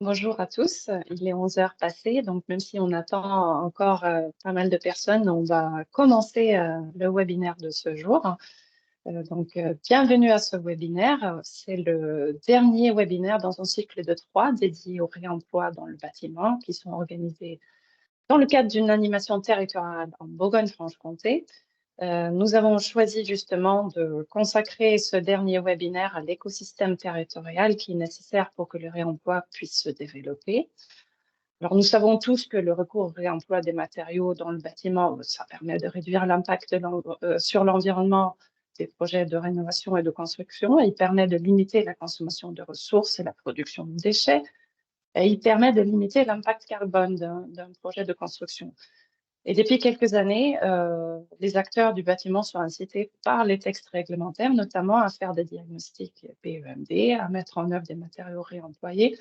Bonjour à tous, il est 11 heures passées, donc même si on attend encore pas mal de personnes, on va commencer le webinaire de ce jour. Bienvenue à ce webinaire. C'est le dernier webinaire dans un cycle de 3 dédié au réemploi dans le bâtiment qui sont organisés dans le cadre d'une animation territoriale en Bourgogne-Franche-Comté. Nous avons choisi justement de consacrer ce dernier webinaire à l'écosystème territorial qui est nécessaire pour que le réemploi puisse se développer. Alors, nous savons tous que le recours au réemploi des matériaux dans le bâtiment, ça permet de réduire l'impact sur l'environnement des projets de rénovation et de construction. Il permet de limiter la consommation de ressources et la production de déchets. Et il permet de limiter l'impact carbone d'un projet de construction. Et depuis quelques années, les acteurs du bâtiment sont incités par les textes réglementaires, notamment à faire des diagnostics PEMD, à mettre en œuvre des matériaux réemployés.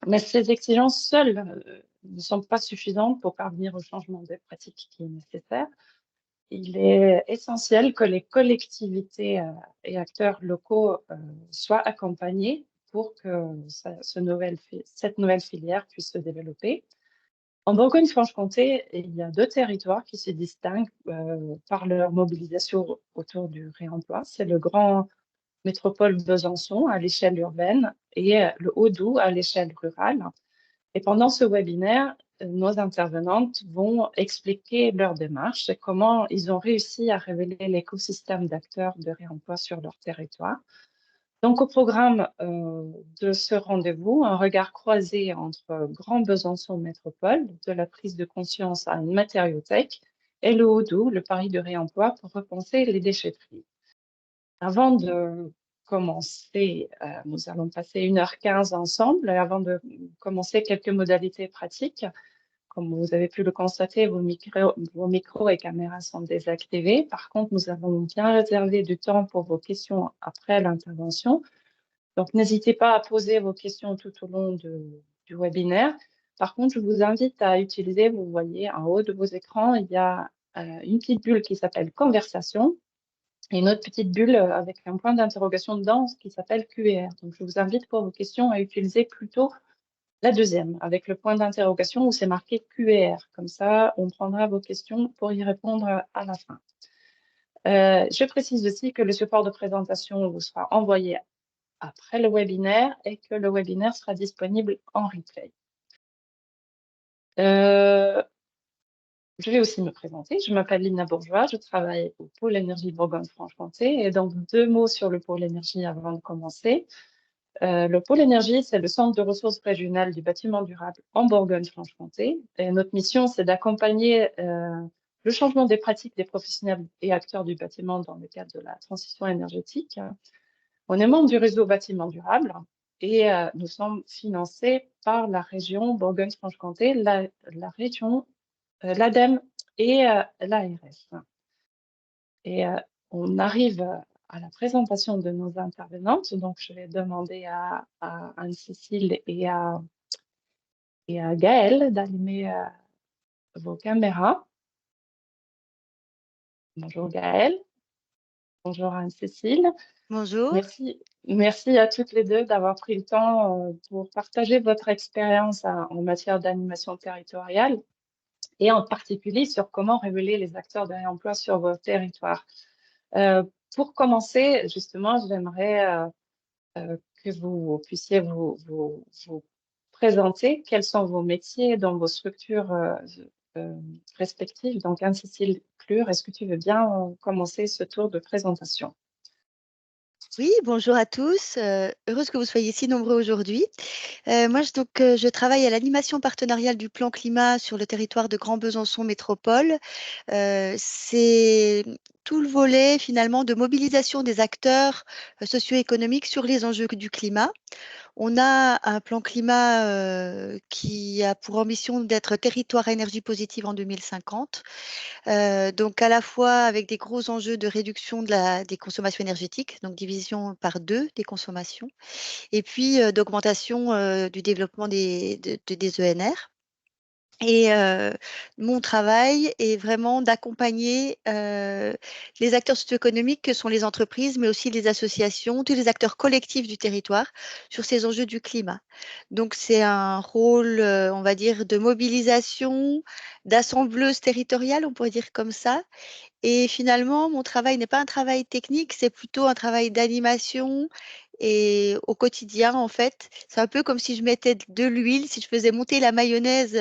Mais ces exigences seules ne sont pas suffisantes pour parvenir au changement des pratiques qui est nécessaire. Il est essentiel que les collectivités et acteurs locaux soient accompagnés pour que cette nouvelle filière puisse se développer. En Bourgogne-Franche-Comté, il y a deux territoires qui se distinguent par leur mobilisation autour du réemploi. C'est le Grand Métropole Besançon à l'échelle urbaine et le Haut-Doubs à l'échelle rurale. Et pendant ce webinaire, nos intervenantes vont expliquer leur démarche et comment ils ont réussi à révéler l'écosystème d'acteurs de réemploi sur leur territoire. Donc, au programme de ce rendez-vous, un regard croisé entre Grand Besançon Métropole, de la prise de conscience à une matériothèque, et le Haut-Doubs, le pari de réemploi pour repenser les déchetteries. Avant de commencer, nous allons passer 1h15 ensemble. Et avant de commencer, quelques modalités pratiques. Comme vous avez pu le constater, vos micros et caméras sont désactivés. Par contre, nous avons bien réservé du temps pour vos questions après l'intervention. Donc, n'hésitez pas à poser vos questions tout au long du webinaire. Par contre, je vous invite à utiliser, vous voyez en haut de vos écrans, il y a une petite bulle qui s'appelle Conversation et une autre petite bulle avec un point d'interrogation dedans qui s'appelle QR. Donc, je vous invite pour vos questions à utiliser plutôt la deuxième, avec le point d'interrogation où c'est marqué QR. Comme ça, on prendra vos questions pour y répondre à la fin. Je précise aussi que le support de présentation vous sera envoyé après le webinaire et que le webinaire sera disponible en replay. Je vais aussi me présenter. Je m'appelle Lina Bourgeois, je travaille au pôle énergie Bourgogne-Franche-Comté. Et donc, 2 mots sur le pôle énergie avant de commencer. Le pôle énergie, c'est le centre de ressources régionales du bâtiment durable en Bourgogne-Franche-Comté. Et notre mission, c'est d'accompagner le changement des pratiques des professionnels et acteurs du bâtiment dans le cadre de la transition énergétique. On est membre du réseau bâtiment durable et nous sommes financés par la région Bourgogne-Franche-Comté, la région, l'ADEME et l'ARS. Et on arrive à la présentation de nos intervenantes. Donc, je vais demander à Anne-Cécile et à Gaëlle d'allumer vos caméras. Bonjour Gaëlle, bonjour Anne-Cécile. Bonjour. Merci à toutes les deux d'avoir pris le temps pour partager votre expérience en matière d'animation territoriale et en particulier sur comment révéler les acteurs de réemploi sur vos territoires. Pour commencer, justement, j'aimerais que vous puissiez vous présenter quels sont vos métiers dans vos structures respectives. Donc, Anne-Cécile Clure, est-ce que tu veux bien commencer ce tour de présentation? Oui, bonjour à tous. Heureuse que vous soyez si nombreux aujourd'hui. Moi, je travaille à l'animation partenariale du plan climat sur le territoire de Grand Besançon Métropole. C'est tout le volet finalement de mobilisation des acteurs socio-économiques sur les enjeux du climat. On a un plan climat qui a pour ambition d'être territoire à énergie positive en 2050. Donc à la fois avec des gros enjeux de réduction des consommations énergétiques, donc division par 2 des consommations, et puis d'augmentation du développement des ENR. Et mon travail est vraiment d'accompagner les acteurs socio-économiques que sont les entreprises, mais aussi les associations, tous les acteurs collectifs du territoire sur ces enjeux du climat. Donc, c'est un rôle, on va dire, de mobilisation, d'assembleuse territoriale, on pourrait dire comme ça. Et finalement, mon travail n'est pas un travail technique, c'est plutôt un travail d'animation. Et au quotidien, en fait, c'est un peu comme si je mettais de l'huile, si je faisais monter la mayonnaise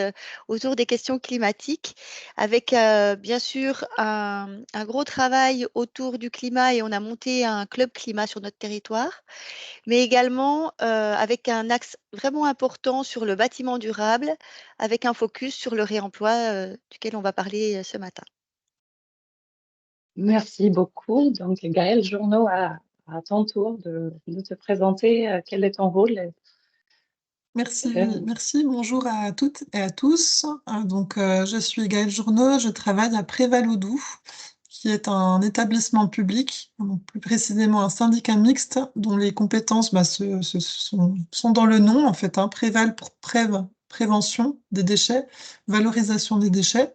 autour des questions climatiques, avec bien sûr un gros travail autour du climat. Et on a monté un club climat sur notre territoire, mais également avec un axe vraiment important sur le bâtiment durable, avec un focus sur le réemploi duquel on va parler ce matin. Merci beaucoup. Donc, Gaëlle Journeau, à ton tour de te présenter. Quel est ton rôle? Merci, Euh, merci. Bonjour à toutes et à tous. Je suis Gaëlle Journeau, je travaille à Préval-au-Doubs, qui est un établissement public, donc plus précisément un syndicat mixte, dont les compétences sont dans le nom, en fait, hein, Préval pour prévention des déchets, valorisation des déchets.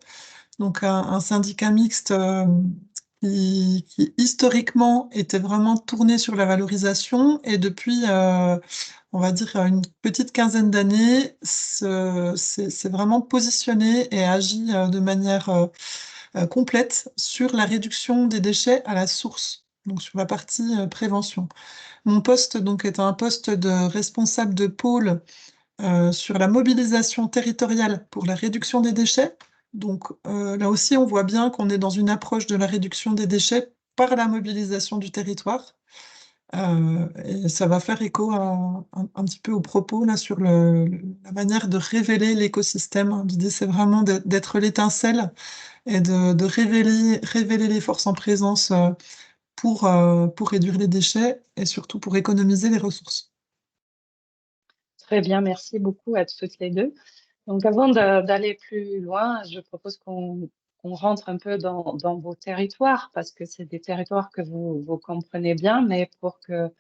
Donc un syndicat mixte qui historiquement était vraiment tourné sur la valorisation et depuis on va dire, une petite quinzaine d'années, c'est vraiment positionné et agit de manière complète sur la réduction des déchets à la source, donc sur la partie prévention. Mon poste donc est un poste de responsable de pôle sur la mobilisation territoriale pour la réduction des déchets. Donc là aussi, on voit bien qu'on est dans une approche de la réduction des déchets par la mobilisation du territoire. Et ça va faire écho un petit peu aux propos là, sur la manière de révéler l'écosystème. L'idée, c'est vraiment d'être l'étincelle et de révéler les forces en présence pour réduire les déchets et surtout pour économiser les ressources. Très bien, merci beaucoup à toutes les deux. Donc, avant d'aller plus loin, je propose qu'on rentre un peu dans vos territoires, parce que c'est des territoires que vous comprenez bien, mais pour que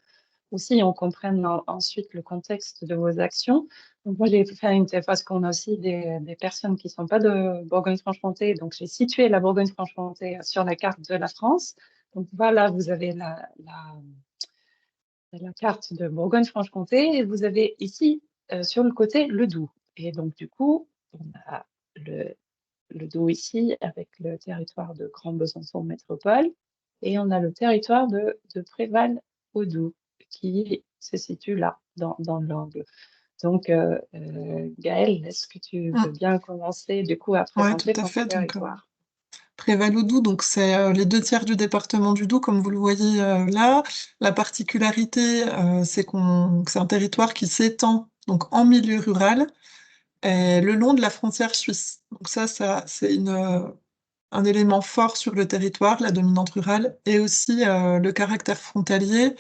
aussi on comprenne ensuite le contexte de vos actions. Donc, moi, j'ai fait parce qu'on a aussi des personnes qui ne sont pas de Bourgogne-Franche-Comté, donc j'ai situé la Bourgogne-Franche-Comté sur la carte de la France. Donc, voilà, vous avez la carte de Bourgogne-Franche-Comté et vous avez ici, sur le côté, le Doubs. Et donc, du coup, on a le, le Doubs ici avec le territoire de Grand Besançon Métropole et on a le territoire de Préval-au-Doubs qui se situe là, dans l'angle. Donc, Gaëlle, est-ce que tu veux bien commencer du coup à Oui, tout présenter à ton fait. territoire? Préval-au-Doubs, donc c'est les 2 tiers du département du Doubs, comme vous le voyez là. La particularité, que c'est un territoire qui s'étend donc en milieu rural et le long de la frontière suisse. Donc ça c'est un élément fort sur le territoire, la dominante rurale, et aussi le caractère frontalier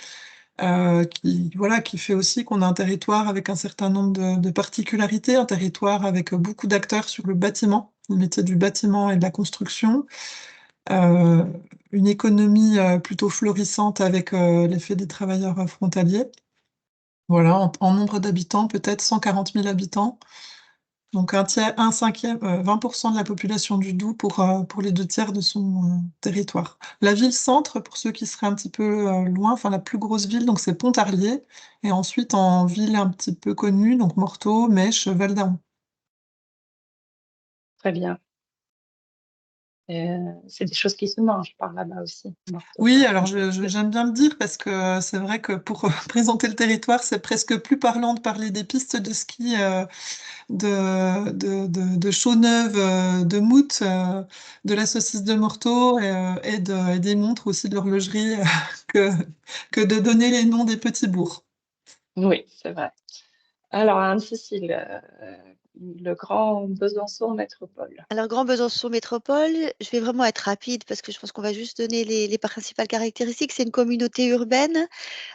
qui fait aussi qu'on a un territoire avec un certain nombre de particularités, un territoire avec beaucoup d'acteurs sur le bâtiment, le métier du bâtiment et de la construction, euh, une économie plutôt florissante avec l'effet des travailleurs frontaliers. Voilà, en nombre d'habitants, peut-être 140 000 habitants. Donc un tiers, un cinquième, 20% de la population du Doubs pour les 2 tiers de son territoire. La ville-centre, pour ceux qui seraient un petit peu loin, enfin la plus grosse ville, donc c'est Pontarlier. Et ensuite en ville un petit peu connue, donc Morteau, Mèche, Val-d'Aon. Très bien. C'est des choses qui se mangent par là-bas aussi. Oui, alors j'aime bien le dire parce que c'est vrai que pour présenter le territoire, c'est presque plus parlant de parler des pistes de ski de Chaux-Neuve, de Mout, de la saucisse de Morteau et des montres aussi de l'horlogerie que, que de donner les noms des petits bourgs. Oui, c'est vrai. Alors, Anne-Cécile, le Grand Besançon Métropole. Alors, Grand Besançon Métropole, je vais vraiment être rapide parce que je pense qu'on va juste donner les principales caractéristiques. C'est une communauté urbaine.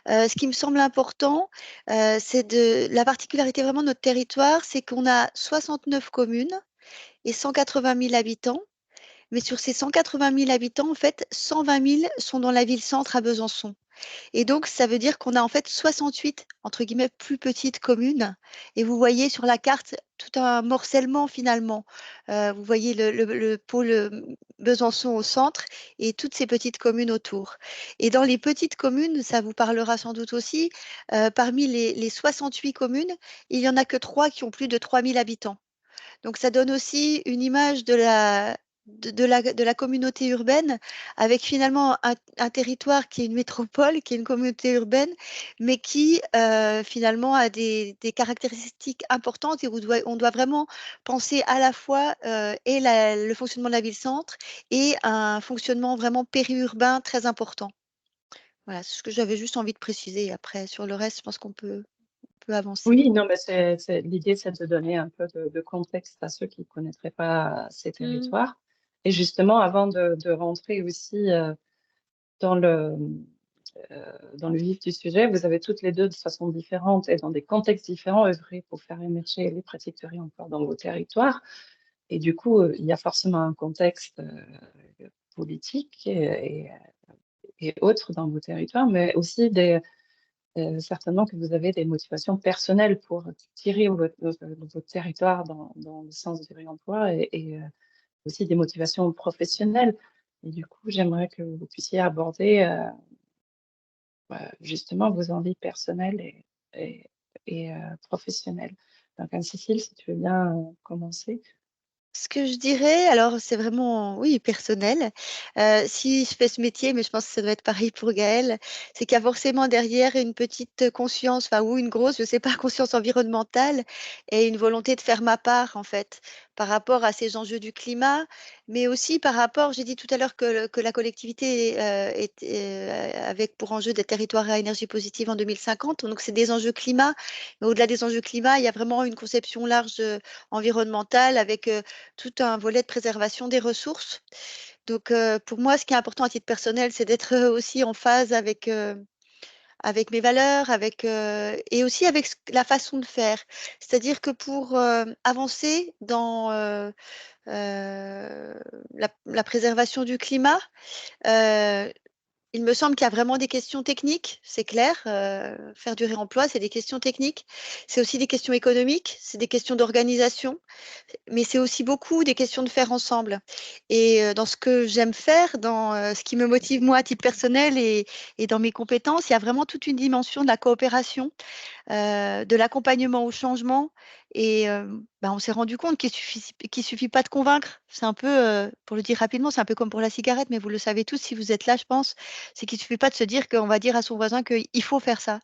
Ce qui me semble important, c'est la particularité vraiment de notre territoire, c'est qu'on a 69 communes et 180 000 habitants. Mais sur ces 180 000 habitants, en fait, 120 000 sont dans la ville-centre à Besançon. Et donc, ça veut dire qu'on a en fait 68, entre guillemets, plus petites communes. Et vous voyez sur la carte tout un morcellement finalement. Vous voyez le pôle Besançon au centre et toutes ces petites communes autour. Et dans les petites communes, ça vous parlera sans doute aussi, parmi les 68 communes, il n'y en a que 3 qui ont plus de 3000 habitants. Donc ça donne aussi une image de la communauté urbaine avec finalement un territoire qui est une métropole, qui est une communauté urbaine, mais qui finalement a des caractéristiques importantes et où on doit vraiment penser à la fois le fonctionnement de la ville-centre et un fonctionnement vraiment périurbain très important. Voilà, c'est ce que j'avais juste envie de préciser. Après, sur le reste, je pense qu'on peut avancer. Oui, non, mais l'idée, c'est de donner un peu de contexte à ceux qui ne connaîtraient pas ces territoires. Et justement, avant de rentrer aussi dans le vif du sujet, vous avez toutes les deux de façon différente et dans des contextes différents œuvré pour faire émerger les pratiques de réemploi dans vos territoires. Et du coup, il y a forcément un contexte politique et autres dans vos territoires, mais aussi certainement que vous avez des motivations personnelles pour tirer votre territoire dans le sens du réemploi et aussi des motivations professionnelles. Et du coup, j'aimerais que vous puissiez aborder justement vos envies personnelles et professionnelles. Donc, Anne-Cécile, si tu veux bien commencer. Ce que je dirais, alors c'est vraiment, oui, personnel. Si je fais ce métier, mais je pense que ça doit être pareil pour Gaëlle, c'est qu'il y a forcément derrière une petite conscience, enfin, ou une grosse, je sais pas, conscience environnementale et une volonté de faire ma part, en fait, par rapport à ces enjeux du climat, mais aussi par rapport, j'ai dit tout à l'heure que la collectivité avec pour enjeu des territoires à énergie positive en 2050. Donc, c'est des enjeux climat. Mais au-delà des enjeux climat, il y a vraiment une conception large environnementale avec tout un volet de préservation des ressources. Donc, pour moi, ce qui est important à titre personnel, c'est d'être aussi en phase avec mes valeurs, et aussi avec la façon de faire. C'est-à-dire que pour avancer dans la préservation du climat, euh, il me semble qu'il y a vraiment des questions techniques, c'est clair. Faire du réemploi, c'est des questions techniques. C'est aussi des questions économiques, c'est des questions d'organisation, mais c'est aussi beaucoup des questions de faire ensemble. Et dans ce que j'aime faire, dans ce qui me motive moi à titre personnel et dans mes compétences, il y a vraiment toute une dimension de la coopération, de l'accompagnement au changement. Et on s'est rendu compte qu'il suffit pas de convaincre. C'est un peu, pour le dire rapidement, c'est un peu comme pour la cigarette, mais vous le savez tous si vous êtes là, je pense, c'est qu'il suffit pas de se dire qu'on va dire à son voisin qu'il faut faire ça.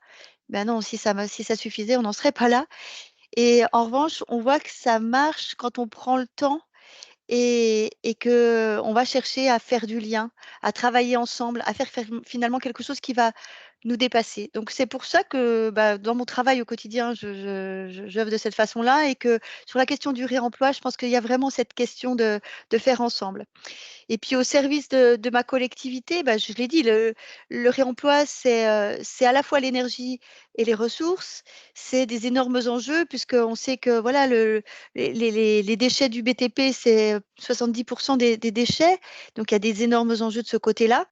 Ben non, si ça suffisait, on n'en serait pas là. Et en revanche, on voit que ça marche quand on prend le temps et qu'on va chercher à faire du lien, à travailler ensemble, à faire finalement quelque chose qui va nous dépasser. Donc c'est pour ça que dans mon travail au quotidien, j'œuvre de cette façon-là et que sur la question du réemploi, je pense qu'il y a vraiment cette question de faire ensemble. Et puis au service de ma collectivité, je l'ai dit, le réemploi, c'est à la fois l'énergie et les ressources. C'est des énormes enjeux puisqu'on sait que voilà, les déchets du BTP, c'est 70% des déchets. Donc il y a des énormes enjeux de ce côté-là.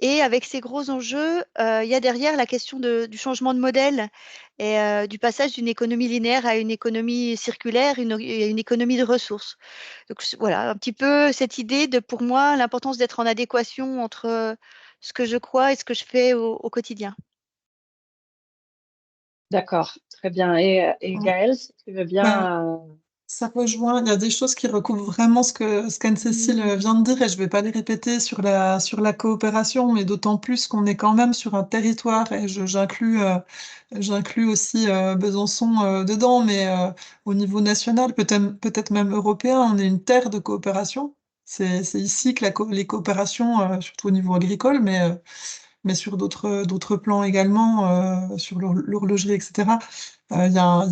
Et avec ces gros enjeux, il y a derrière la question du changement de modèle et du passage d'une économie linéaire à une économie circulaire, une économie de ressources. Donc voilà, un petit peu cette idée de, pour moi, l'importance d'être en adéquation entre ce que je crois et ce que je fais au quotidien. D'accord, très bien. Et Gaëlle, si tu veux Ben, bien. ça rejoint, il y a des choses qui recouvrent vraiment ce qu'Anne-Cécile vient de dire et je ne vais pas les répéter sur la coopération, mais d'autant plus qu'on est quand même sur un territoire et j'inclus aussi Besançon dedans, mais au niveau national, peut-être même européen, on est une terre de coopération. C'est ici que les coopérations, surtout au niveau agricole, mais sur d'autres plans également, sur l'horlogerie, etc. Il y a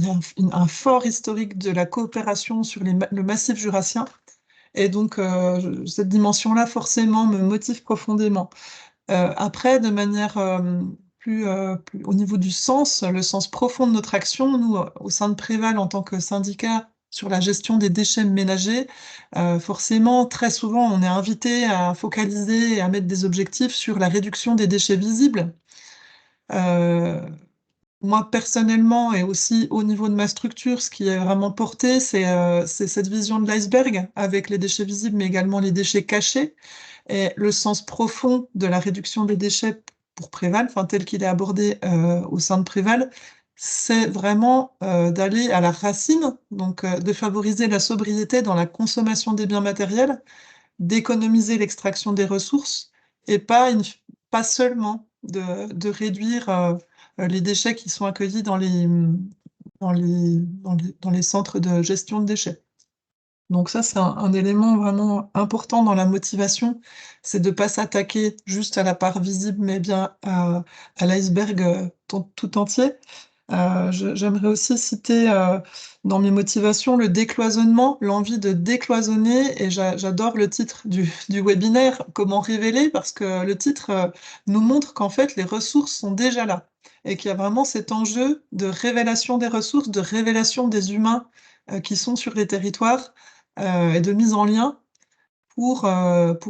un fort historique de la coopération sur le massif jurassien. Et donc, cette dimension-là, forcément, me motive profondément. Après, de manière plus au niveau du sens, le sens profond de notre action, nous, au sein de Préval, en tant que syndicat sur la gestion des déchets ménagers, forcément, très souvent, on est invité à focaliser et à mettre des objectifs sur la réduction des déchets visibles. Moi, personnellement, et aussi au niveau de ma structure, ce qui est vraiment porté, c'est cette vision de l'iceberg avec les déchets visibles, mais également les déchets cachés, et le sens profond de la réduction des déchets pour Préval, enfin, tel qu'il est abordé au sein de Préval, c'est vraiment d'aller à la racine, donc de favoriser la sobriété dans la consommation des biens matériels, d'économiser l'extraction des ressources, et pas seulement de réduire les déchets qui sont accueillis dans les centres de gestion de déchets. Donc ça, c'est un élément vraiment important dans la motivation, c'est de ne pas s'attaquer juste à la part visible, mais bien à l'iceberg tout entier. J'aimerais aussi citer dans mes motivations le décloisonnement, l'envie de décloisonner, et j'adore le titre du webinaire, Comment révéler, parce que le titre nous montre qu'en fait les ressources sont déjà là, et qu'il y a vraiment cet enjeu de révélation des ressources, de révélation des humains qui sont sur les territoires, et de mise en lien pour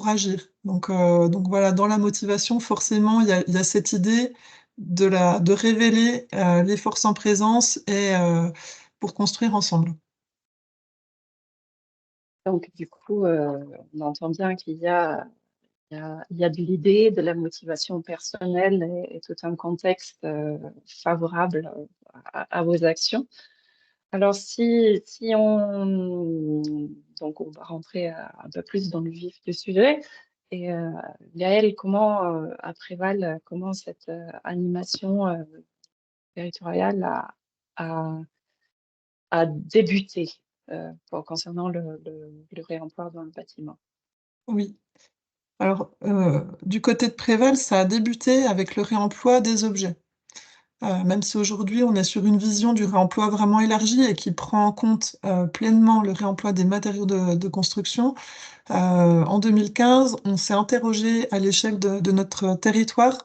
agir. Donc voilà, dans la motivation, forcément, il y a cette idée de révéler les forces en présence et pour construire ensemble. Donc, du coup, on entend bien qu'il y a, il y a de l'idée, de la motivation personnelle et tout un contexte favorable à vos actions. Alors, si on, donc on va rentrer un peu plus dans le vif du sujet. Et Gaëlle, comment, à Préval, comment cette animation territoriale a, a débuté concernant le réemploi dans le bâtiment? Oui. Alors, du côté de Préval, ça a débuté avec le réemploi des objets. Même si aujourd'hui on est sur une vision du réemploi vraiment élargie et qui prend en compte pleinement le réemploi des matériaux de construction, en 2015, on s'est interrogé à l'échelle de notre territoire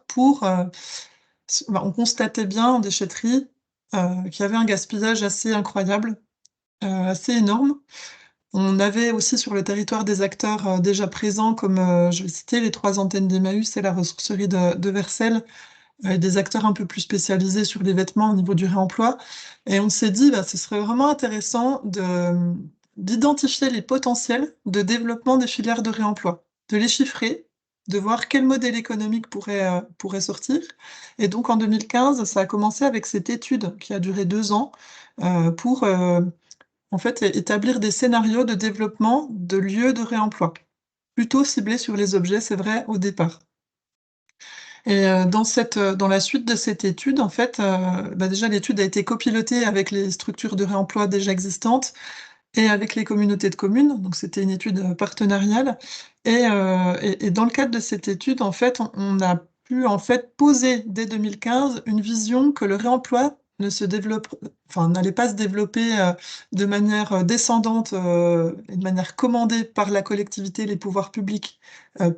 on constatait bien en déchetterie qu'il y avait un gaspillage assez incroyable, assez énorme. On avait aussi sur le territoire des acteurs déjà présents, comme je vais citer les 3 antennes d'Emmaüs et la ressourcerie de Vercelles, des acteurs un peu plus spécialisés sur les vêtements au niveau du réemploi. Et on s'est dit, bah, ce serait vraiment intéressant d'identifier les potentiels de développement des filières de réemploi, de les chiffrer, de voir quel modèle économique pourrait sortir. Et donc en 2015, ça a commencé avec cette étude qui a duré 2 ans pour en fait établir des scénarios de développement de lieux de réemploi, plutôt ciblés sur les objets, c'est vrai, au départ. Et dans la suite de cette étude, en fait, bah, déjà l'étude a été copilotée avec les structures de réemploi déjà existantes et avec les communautés de communes, donc c'était une étude partenariale. Et dans le cadre de cette étude, en fait, on a pu en fait poser dès 2015 une vision que le réemploi ne se développe, enfin, n'allait pas se développer de manière descendante et de manière commandée par la collectivité, les pouvoirs publics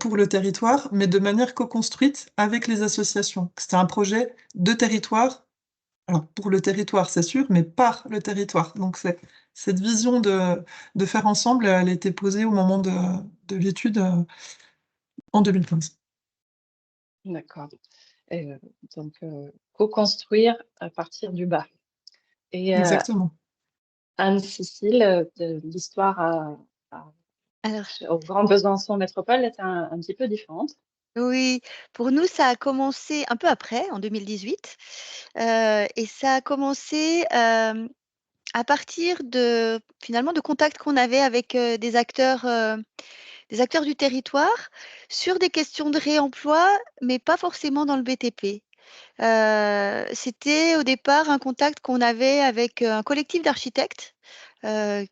pour le territoire, mais de manière co-construite avec les associations. C'était un projet de territoire, alors pour le territoire, c'est sûr, mais par le territoire. Donc cette vision de faire ensemble, elle a été posée au moment de l'étude en 2015. D'accord. Donc, co-construire à partir du bas. Et Exactement. Anne-Cécile, de l'histoire Alors, au Grand Besançon Métropole est un petit peu différente. oui, pour nous, ça a commencé un peu après, en 2018, et ça a commencé à partir finalement, de contacts qu'on avait avec des acteurs du territoire sur des questions de réemploi, mais pas forcément dans le BTP. C'était au départ un contact qu'on avait avec un collectif d'architectes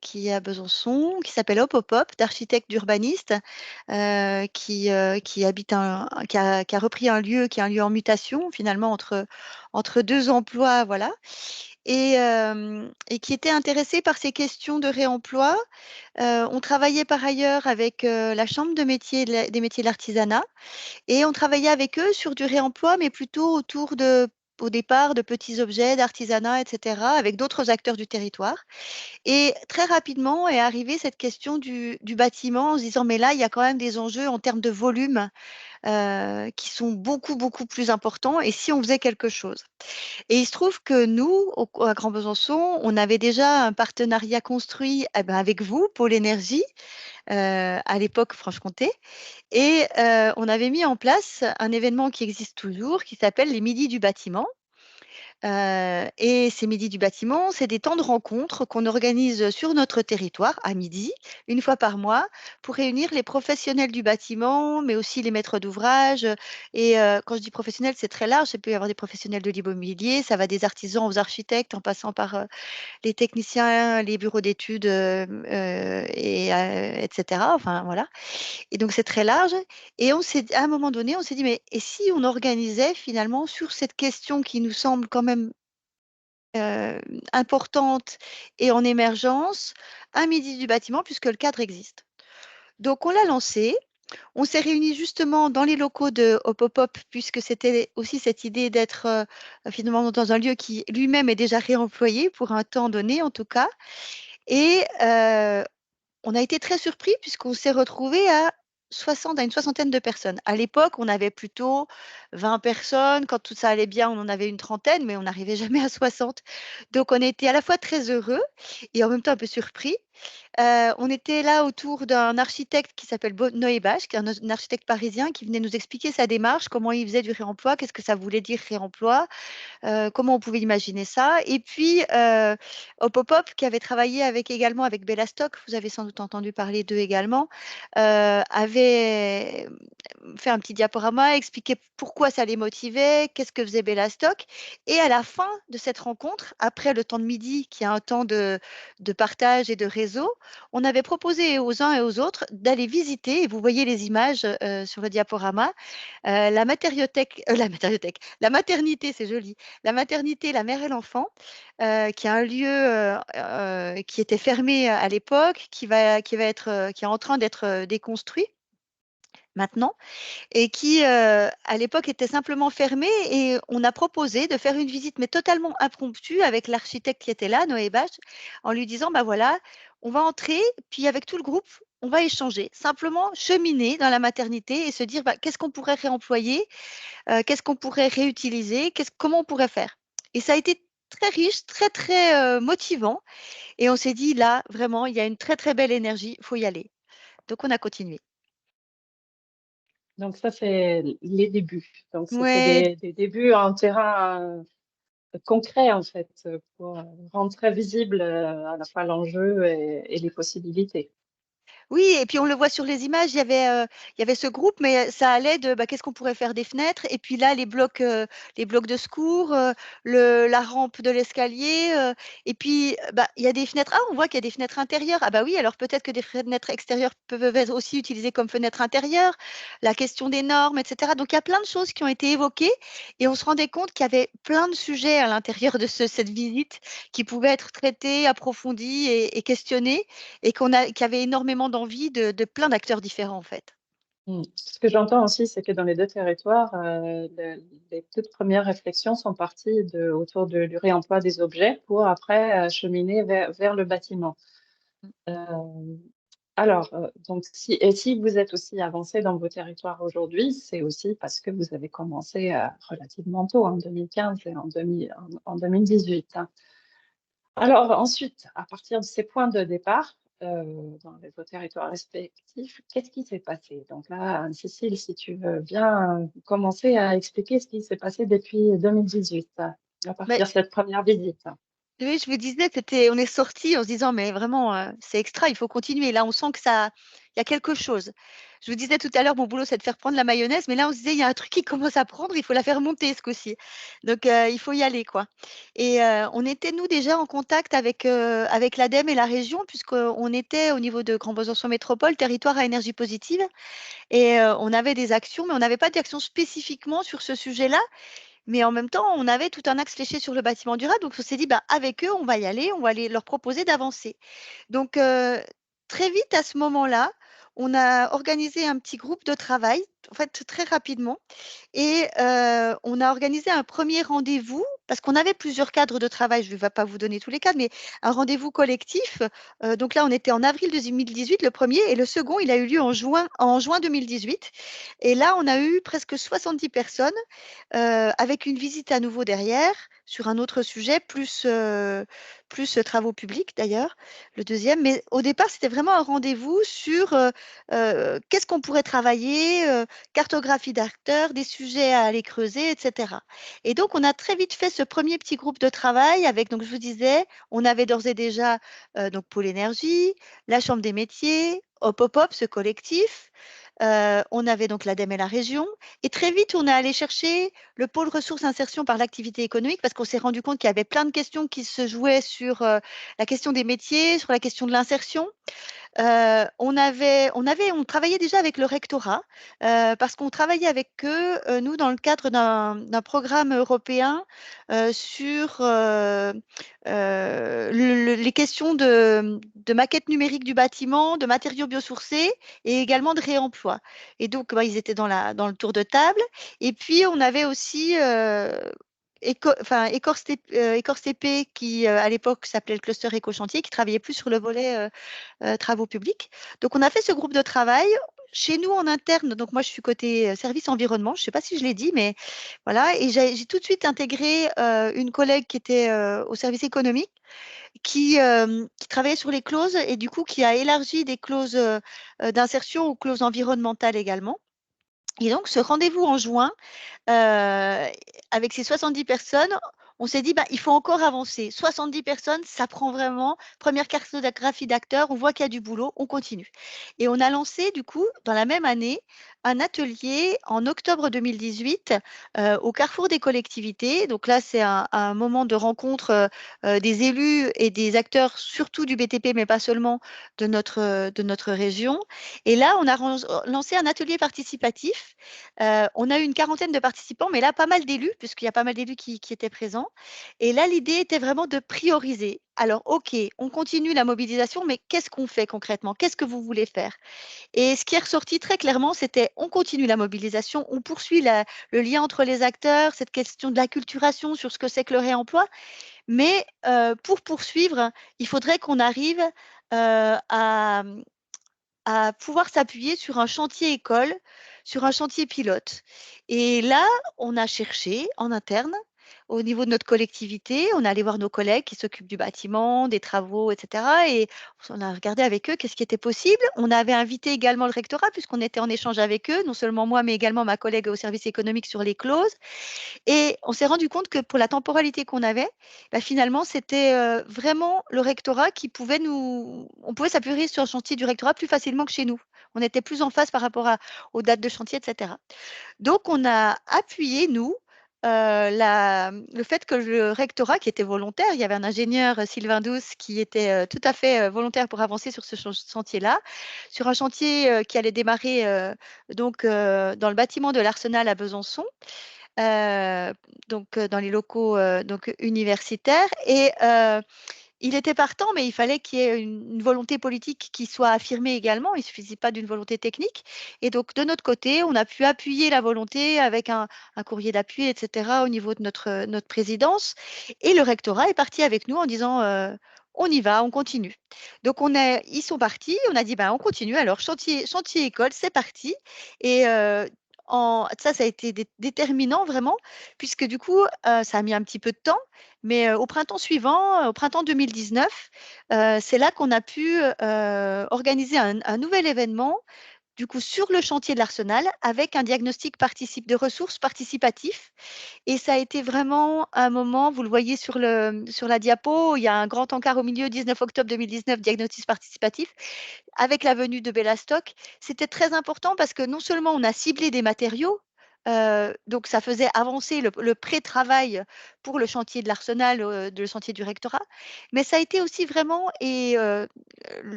qui est à Besançon, qui s'appelle Hop Hop Hop, d'architectes d'urbanistes, qui habite qui a repris un lieu qui est un lieu en mutation finalement entre 2 emplois, voilà, et qui était intéressé par ces questions de réemploi. On travaillait par ailleurs avec la chambre de métiers des métiers de l'artisanat, et on travaillait avec eux sur du réemploi, mais plutôt autour au départ, de petits objets, d'artisanat, et cetera, avec d'autres acteurs du territoire. Et très rapidement est arrivée cette question du bâtiment, en se disant: «Mais là, il y a quand même des enjeux en termes de volume, qui sont beaucoup, beaucoup plus importants et si on faisait quelque chose. Et il se trouve que nous, à Grand Besançon, on avait déjà un partenariat construit avec vous, Pôle Énergie, à l'époque Franche-Comté, et on avait mis en place un événement qui existe toujours, qui s'appelle les Midis du bâtiment. Et ces midis du bâtiment, c'est des temps de rencontre qu'on organise sur notre territoire à midi, une fois par mois, pour réunir les professionnels du bâtiment, mais aussi les maîtres d'ouvrage. Et quand je dis professionnels, c'est très large. Il peut y avoir des professionnels de l'immobilier, ça va des artisans aux architectes, en passant par les techniciens, les bureaux d'études, etc. Enfin, voilà. Et donc, c'est très large. Et à un moment donné, on s'est dit, mais et si on organisait finalement sur cette question qui nous semble quand même euh, importante et en émergence, un midi du bâtiment, puisque le cadre existe. Donc, on l'a lancé. On s'est réunis justement dans les locaux de Hop, puisque c'était aussi cette idée d'être finalement dans un lieu qui lui-même est déjà réemployé pour un temps donné, en tout cas. Et on a été très surpris puisqu'on s'est retrouvé à une soixantaine de personnes. À l'époque, on avait plutôt 20 personnes. Quand tout ça allait bien, on en avait une trentaine, mais on n'arrivait jamais à 60. Donc, on était à la fois très heureux et en même temps un peu surpris. On était là autour d'un architecte qui s'appelle Noé Bach, qui est un architecte parisien qui venait nous expliquer sa démarche, comment il faisait du réemploi, qu'est-ce que ça voulait dire réemploi, comment on pouvait imaginer ça. Et puis, Hop qui avait travaillé également avec Bellastock, vous avez sans doute entendu parler d'eux également, avait fait un petit diaporama, expliqué pourquoi ça les motivait, qu'est-ce que faisait Bellastock. Et à la fin de cette rencontre, après le temps de midi, qui est un temps de partage et de réseau, on avait proposé aux uns et aux autres d'aller visiter, et vous voyez les images sur le diaporama, la maternité, c'est joli, la maternité, la mère et l'enfant, qui est un lieu qui était fermé à l'époque, qui est en train d'être déconstruit maintenant et qui, à l'époque, était simplement fermé et on a proposé de faire une visite, mais totalement impromptue avec l'architecte qui était là, Noé Bach, en lui disant, bah voilà, on va entrer, puis avec tout le groupe, on va échanger, simplement cheminer dans la maternité et se dire, bah, qu'est-ce qu'on pourrait réemployer, qu'est-ce qu'on pourrait réutiliser, comment on pourrait faire. Et ça a été très riche, très, très motivant. Et on s'est dit, là, vraiment, il y a une très, très belle énergie, il faut y aller. Donc, on a continué. Donc ça, c'est les débuts. Donc c'était Ouais, des débuts en terrain concret, en fait, pour rendre très visible à la fois l'enjeu et les possibilités. oui, et puis on le voit sur les images, il y avait ce groupe, mais ça allait de bah, qu'est-ce qu'on pourrait faire des fenêtres, et puis là les blocs de secours, la rampe de l'escalier, et puis bah, il y a des fenêtres. Ah, on voit qu'il y a des fenêtres intérieures. Ah bah oui, alors peut-être que des fenêtres extérieures peuvent être aussi utilisées comme fenêtres intérieures. La question des normes, etc. Donc il y a plein de choses qui ont été évoquées, et on se rendait compte qu'il y avait plein de sujets à l'intérieur de cette visite qui pouvaient être traités, approfondis et questionnés et qui avait énormément d'envie de plein d'acteurs différents en fait. Ce que j'entends aussi, c'est que dans les deux territoires, les toutes premières réflexions sont parties autour du réemploi des objets pour après cheminer vers le bâtiment. Euh, alors, donc si vous êtes aussi avancé dans vos territoires aujourd'hui, c'est aussi parce que vous avez commencé relativement tôt, en 2015 et en 2018. Hein. Alors ensuite, à partir de ces points de départ, dans vos territoires respectifs, qu'est-ce qui s'est passé? Donc là, Cécile, si tu veux bien commencer à expliquer ce qui s'est passé depuis 2018, à Mais partir de cette première visite. oui, je vous disais, on est sorti en se disant, mais vraiment, c'est extra, il faut continuer. Là, on sent il y a quelque chose. Je vous disais tout à l'heure, mon boulot, c'est de faire prendre la mayonnaise, mais là, on se disait, il y a un truc qui commence à prendre, il faut la faire monter ce coup-ci. Donc, il faut y aller, quoi. Et on était, nous, déjà en contact avec l'ADEME et la région, puisqu'on était au niveau de Grand Besançon Métropole, territoire à énergie positive. Et on avait des actions, mais on n'avait pas d'actions spécifiquement sur ce sujet-là. Mais en même temps, on avait tout un axe fléché sur le bâtiment durable. Donc, on s'est dit, bah, avec eux, on va y aller, on va aller leur proposer d'avancer. Donc, très vite, à ce moment-là, on a organisé un petit groupe de travail en fait, très rapidement. Et on a organisé un premier rendez-vous, parce qu'on avait plusieurs cadres de travail, je ne vais pas vous donner tous les cadres, mais un rendez-vous collectif. Donc là, on était en avril 2018, le premier, et le second, il a eu lieu en juin 2018. Et là, on a eu presque 70 personnes, avec une visite à nouveau derrière, sur un autre sujet, plus travaux publics d'ailleurs, le deuxième. Mais au départ, c'était vraiment un rendez-vous sur qu'est-ce qu'on pourrait travailler, cartographie d'acteurs, des sujets à aller creuser, etc. Et donc, on a très vite fait ce premier petit groupe de travail avec, donc je vous disais, on avait d'ores et déjà donc Pôle Énergie, la Chambre des métiers, Hop Hop Hop, ce collectif. On avait donc l'ADEME et la région. Et très vite, on est allé chercher le pôle ressources insertion par l'activité économique parce qu'on s'est rendu compte qu'il y avait plein de questions qui se jouaient sur la question des métiers, sur la question de l'insertion. On travaillait déjà avec le rectorat parce qu'on travaillait avec eux, nous, dans le cadre d'un programme européen sur les questions de maquette numérique du bâtiment, de matériaux biosourcés et également de réemploi. Et donc, bah, ils étaient dans le tour de table. Et puis, on avait aussi Écorce TP qui, à l'époque, s'appelait le cluster éco-chantier, qui travaillait plus sur le volet travaux publics. Donc, on a fait ce groupe de travail. Chez nous, en interne, donc moi, je suis côté service environnement. Je ne sais pas si je l'ai dit, mais voilà. Et j'ai tout de suite intégré une collègue qui était au service économique, qui travaillait sur les clauses et du coup, qui a élargi des clauses d'insertion aux clauses environnementales également. Et donc, ce rendez-vous en juin, avec ces 70 personnes, on s'est dit, bah, il faut encore avancer. 70 personnes, ça prend vraiment. Première cartographie d'acteurs, on voit qu'il y a du boulot, on continue. Et on a lancé, du coup, dans la même année, un atelier en octobre 2018 au Carrefour des collectivités. Donc là, c'est un moment de rencontre des élus et des acteurs, surtout du BTP, mais pas seulement, de notre région. Et là, on a lancé un atelier participatif. On a eu une quarantaine de participants, mais là, pas mal d'élus, puisqu'il y a pas mal d'élus qui étaient présents. Et là, l'idée était vraiment de prioriser. Alors, OK, on continue la mobilisation, mais qu'est-ce qu'on fait concrètement? Qu'est-ce que vous voulez faire? Et ce qui est ressorti très clairement, c'était on continue la mobilisation, on poursuit le lien entre les acteurs, cette question de l'acculturation sur ce que c'est que le réemploi. Mais pour poursuivre, il faudrait qu'on arrive à pouvoir s'appuyer sur un chantier école, sur un chantier pilote. Et là, on a cherché en interne, au niveau de notre collectivité, on est allé voir nos collègues qui s'occupent du bâtiment, des travaux, etc. Et on a regardé avec eux qu'est-ce qui était possible. On avait invité également le rectorat, puisqu'on était en échange avec eux, non seulement moi, mais également ma collègue au service économique sur les clauses. Et on s'est rendu compte que pour la temporalité qu'on avait, bah, finalement, c'était vraiment le rectorat qui pouvait on pouvait s'appuyer sur le chantier du rectorat plus facilement que chez nous. On était plus en phase par rapport aux dates de chantier, etc. Donc, on a appuyé, nous, le fait que le rectorat, qui était volontaire, il y avait un ingénieur, Sylvain Douce, qui était tout à fait volontaire pour avancer sur ce chantier-là, sur un chantier qui allait démarrer dans le bâtiment de l'Arsenal à Besançon. Donc dans les locaux donc universitaires. Et il était partant, mais il fallait qu'il y ait une volonté politique qui soit affirmée également. Il ne suffisait pas d'une volonté technique. Et donc, de notre côté, on a pu appuyer la volonté avec un courrier d'appui, etc., au niveau de notre présidence. Et le rectorat est parti avec nous en disant on y va, on continue. Donc, ils sont partis, on a dit ben, on continue. Alors, chantier école, c'est parti. Et ça a été déterminant vraiment, puisque du coup, ça a mis un petit peu de temps. Mais au printemps suivant, au printemps 2019, c'est là qu'on a pu organiser un nouvel événement, du coup, sur le chantier de l'Arsenal, avec un diagnostic de ressources participatif. Et ça a été vraiment un moment, vous le voyez sur la diapo, il y a un grand encart au milieu, 19 octobre 2019, diagnostic participatif, avec la venue de Bellastock. C'était très important parce que non seulement on a ciblé des matériaux, donc ça faisait avancer le pré-travail pour le chantier de l'Arsenal, le chantier du rectorat, mais ça a été aussi vraiment, et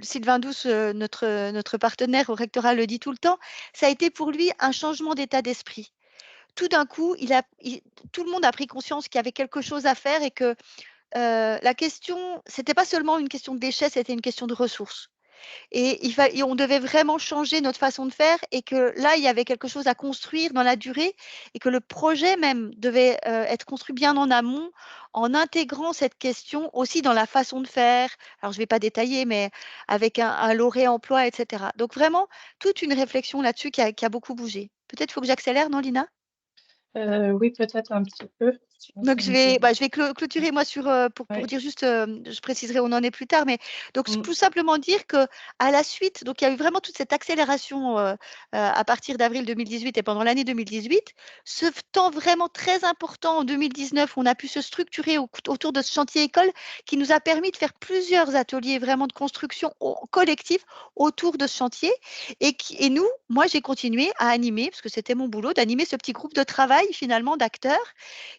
Sylvain Douce, notre partenaire au rectorat, le dit tout le temps, ça a été pour lui un changement d'état d'esprit. Tout d'un coup, tout le monde a pris conscience qu'il y avait quelque chose à faire et que la question, c'était pas seulement une question de déchets, c'était une question de ressources. Et on devait vraiment changer notre façon de faire et que là, il y avait quelque chose à construire dans la durée et que le projet même devait être construit bien en amont en intégrant cette question aussi dans la façon de faire. Alors, je ne vais pas détailler, mais avec un lot réemploi, etc. Donc, vraiment, toute une réflexion là-dessus qui a beaucoup bougé. Peut-être faut que j'accélère, non, Lina? Oui, peut-être un petit peu. Donc, je vais clôturer, moi, pour Oui. dire juste, je préciserai où on en est plus tard, mais donc, Mm. tout simplement dire que à la suite, donc, il y a eu vraiment toute cette accélération à partir d'avril 2018 et pendant l'année 2018. Ce temps vraiment très important en 2019, où on a pu se structurer autour de ce chantier école qui nous a permis de faire plusieurs ateliers vraiment de construction collective autour de ce chantier. Et nous, moi, j'ai continué à animer, parce que c'était mon boulot, d'animer ce petit groupe de travail finalement d'acteurs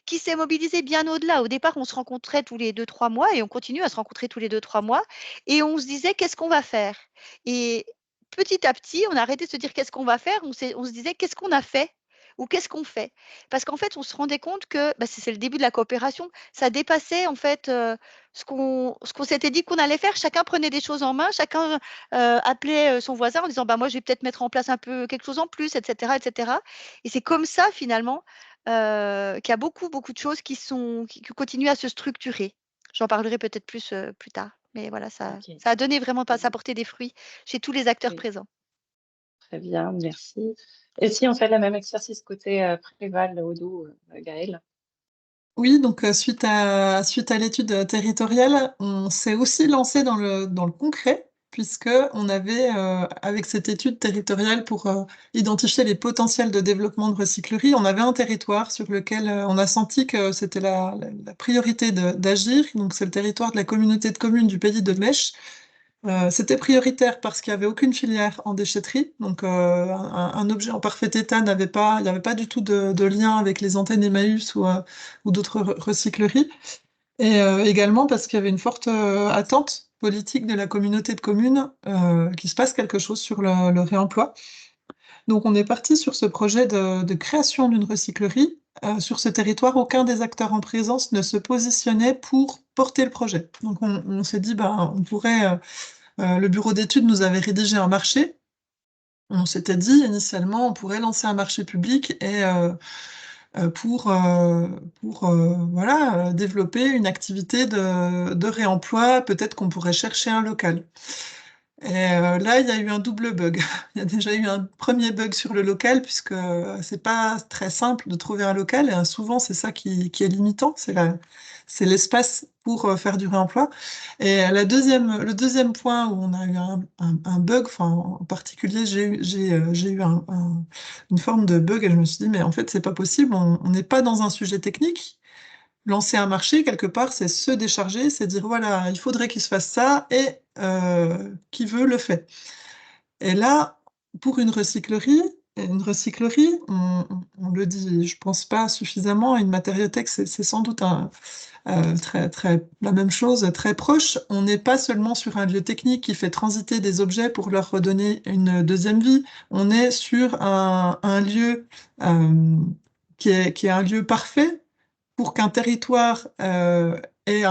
qui s'est mobilisé bien au-delà. Au départ, on se rencontrait tous les 2, 3 mois et on continue à se rencontrer tous les 2, 3 mois et on se disait qu'est-ce qu'on va faire. Et petit à petit, on a arrêté de se dire qu'est-ce qu'on va faire, on se disait qu'est-ce qu'on a fait ou qu'est-ce qu'on fait. Parce qu'en fait, on se rendait compte que c'est le début de la coopération, ça dépassait en fait ce qu'on s'était dit qu'on allait faire. Chacun prenait des choses en main, chacun appelait son voisin en disant moi je vais peut-être mettre en place un peu quelque chose en plus, etc. etc. Et c'est comme ça finalement qu'il y a beaucoup, beaucoup de choses qui continuent à se structurer. J'en parlerai peut-être plus tard. Mais voilà, ça Ok. a donné vraiment, ça a porté des fruits chez tous les acteurs Oui. présents. Très bien, merci. Et si on fait le même exercice côté Préval, Odoo, Gaël? Oui, donc suite à l'étude territoriale, on s'est aussi lancé dans le concret, puisque on avait, avec cette étude territoriale pour identifier les potentiels de développement de recyclerie, on avait un territoire sur lequel on a senti que c'était la priorité d'agir. Donc c'est le territoire de la communauté de communes du Pays de Mèche. C'était prioritaire parce qu'il n'y avait aucune filière en déchetterie, donc un objet en parfait état il n'y avait pas du tout de lien avec les antennes Emmaüs ou d'autres recycleries, et également parce qu'il y avait une forte attente politique de la communauté de communes qu'il se passe quelque chose sur le réemploi. Donc on est parti sur ce projet de création d'une recyclerie. Sur ce territoire, aucun des acteurs en présence ne se positionnait pour porter le projet. Donc on s'est dit, on pourrait... le bureau d'études nous avait rédigé un marché. On s'était dit initialement, on pourrait lancer un marché public et pour voilà, développer une activité de réemploi. Peut-être qu'on pourrait chercher un local. Et là, il y a eu un double bug. Il y a déjà eu un premier bug sur le local, puisque c'est pas très simple de trouver un local, et souvent c'est ça qui est limitant, c'est l'espace pour faire du réemploi. Et le deuxième point où on a eu un bug, enfin, en particulier, j'ai eu une forme de bug, et je me suis dit, mais en fait, c'est pas possible, on n'est pas dans un sujet technique. Lancer un marché, quelque part, c'est se décharger, c'est dire, voilà, il faudrait qu'il se fasse ça, et qui veut le fait. Et là, pour une recyclerie, on le dit, je pense pas suffisamment, une matériothèque, c'est sans doute la même chose, très proche. On n'est pas seulement sur un lieu technique qui fait transiter des objets pour leur redonner une deuxième vie, on est sur un lieu qui est un lieu parfait pour qu'un territoire ait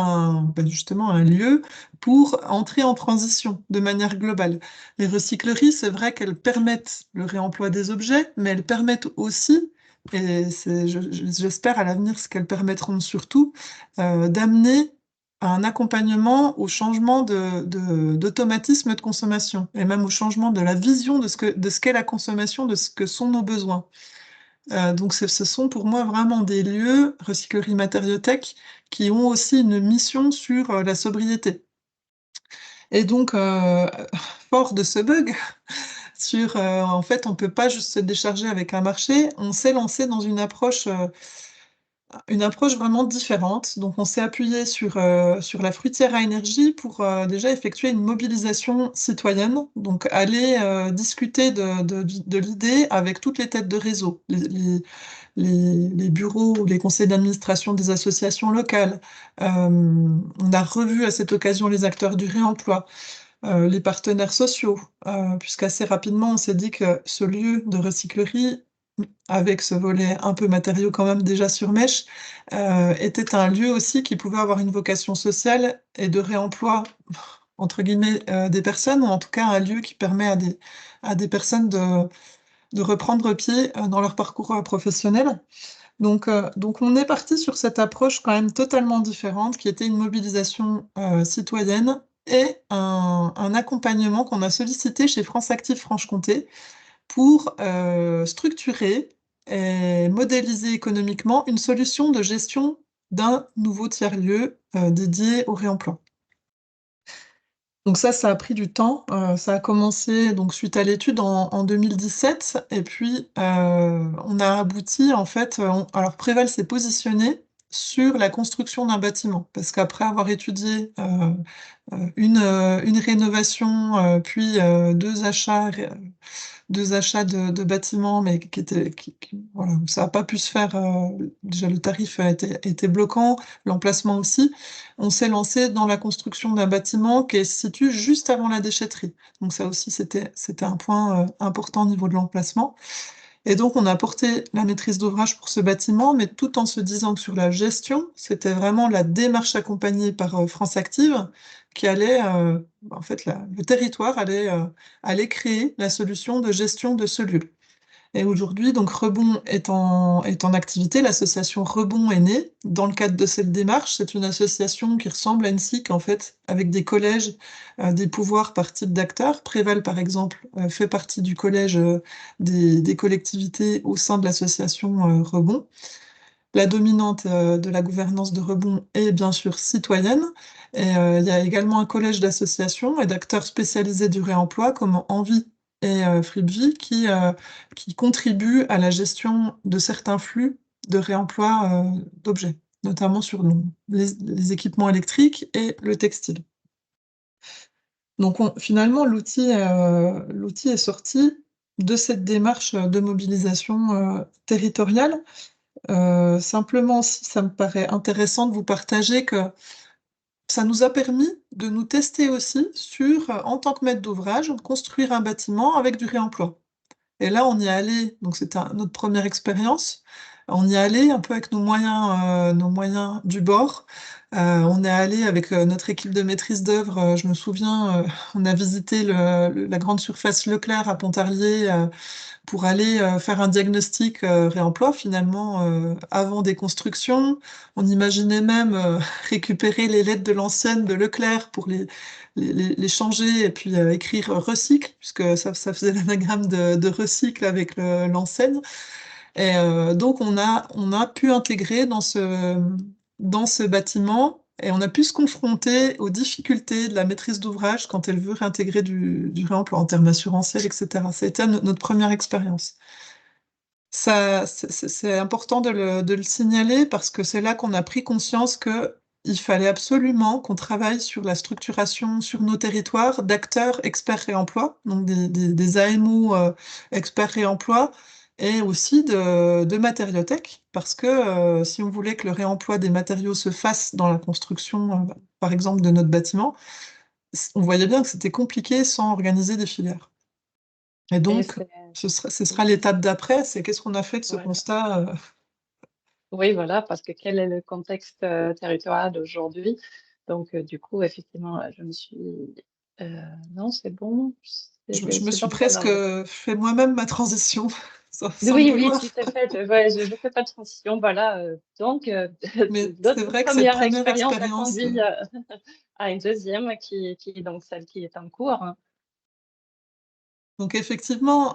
justement un lieu pour entrer en transition de manière globale. Les recycleries, c'est vrai qu'elles permettent le réemploi des objets, mais elles permettent aussi, et j'espère à l'avenir ce qu'elles permettront surtout, d'amener un accompagnement au changement d'automatisme de consommation, et même au changement de la vision de ce qu'est la consommation, de ce que sont nos besoins. Donc ce sont pour moi vraiment des lieux, recyclerie matériothèque, qui ont aussi une mission sur la sobriété. Et donc, fort de ce bug, en fait, on ne peut pas juste se décharger avec un marché, on s'est lancé dans une approche vraiment différente. Donc, on s'est appuyé sur la fruitière à énergie pour déjà effectuer une mobilisation citoyenne, donc aller discuter de l'idée avec toutes les têtes de réseau, les bureaux ou les conseils d'administration des associations locales. On a revu à cette occasion les acteurs du réemploi, les partenaires sociaux, puisqu'assez rapidement, on s'est dit que ce lieu de recyclerie, avec ce volet un peu matériaux quand même déjà sur Mèche, était un lieu aussi qui pouvait avoir une vocation sociale et de réemploi entre guillemets, des personnes, ou en tout cas un lieu qui permet à des personnes de reprendre pied dans leur parcours professionnel. Donc on est parti sur cette approche quand même totalement différente, qui était une mobilisation citoyenne et un accompagnement qu'on a sollicité chez France Active Franche-Comté pour structurer et modéliser économiquement une solution de gestion d'un nouveau tiers-lieu dédié au réemploi. Donc ça a pris du temps. Ça a commencé donc suite à l'étude en 2017, et puis on a abouti en fait. Alors Préval s'est positionné sur la construction d'un bâtiment, parce qu'après avoir étudié une rénovation, puis deux achats de bâtiments, mais voilà, ça n'a pas pu se faire. Déjà, le tarif était bloquant, l'emplacement aussi. On s'est lancé dans la construction d'un bâtiment qui se situe juste avant la déchetterie. Donc ça aussi, c'était un point important au niveau de l'emplacement. Et donc, on a porté la maîtrise d'ouvrage pour ce bâtiment, mais tout en se disant que sur la gestion, c'était vraiment la démarche accompagnée par France Active qui allait, en fait, le territoire allait créer la solution de gestion de ce lieu. Et aujourd'hui, donc Rebond est en activité, l'association Rebond est née dans le cadre de cette démarche. C'est une association qui ressemble à une SIC, en fait, avec des collèges, des pouvoirs par type d'acteurs. Préval, par exemple, fait partie du collège des collectivités au sein de l'association Rebond. La dominante de la gouvernance de Rebond est bien sûr citoyenne. Et il y a également un collège d'associations et d'acteurs spécialisés du réemploi, comme Envie et Fripvie, qui contribuent à la gestion de certains flux de réemploi d'objets, notamment sur les équipements électriques et le textile. Donc finalement, l'outil est sorti de cette démarche de mobilisation territoriale. Simplement, si ça me paraît intéressant de vous partager que ça nous a permis de nous tester aussi sur, en tant que maître d'ouvrage, construire un bâtiment avec du réemploi. Et là, on y est allé, donc c'était notre première expérience. On y est allé un peu avec nos moyens du bord. On est allé avec notre équipe de maîtrise d'œuvre. Je me souviens, on a visité la grande surface Leclerc à Pontarlier pour aller faire un diagnostic réemploi finalement avant des constructions. On imaginait même récupérer les lettres de l'ancienne de Leclerc pour les changer et puis écrire recycle, puisque ça faisait l'anagramme de recycle avec l'enseigne. Et donc on a pu intégrer dans ce bâtiment, et on a pu se confronter aux difficultés de la maîtrise d'ouvrage quand elle veut réintégrer du réemploi en termes assurantiels, etc. Ça a été notre première expérience. C'est important de le signaler, parce que c'est là qu'on a pris conscience qu'il fallait absolument qu'on travaille sur la structuration sur nos territoires d'acteurs experts réemploi, donc des AMO experts réemploi, et aussi de matériothèques, parce que si on voulait que le réemploi des matériaux se fasse dans la construction, par exemple, de notre bâtiment, on voyait bien que c'était compliqué sans organiser des filières. Et Et donc, ce sera l'étape d'après, c'est qu'est-ce qu'on a fait de ce voilà. constat. Oui, voilà, parce que quel est le contexte territorial d'aujourd'hui? Donc, du coup, effectivement, je me suis... non, c'est bon, Je me c'est suis dans le bon presque ordre. fait moi-même ma transition, sans le Oui, oui, vouloir. tout à fait. Ouais, je ne fais pas de transition. Voilà. Donc, Mais c'est notre vrai que cette première première expérience a expérience. conduit à une deuxième qui est donc celle qui est en cours, hein. Donc effectivement,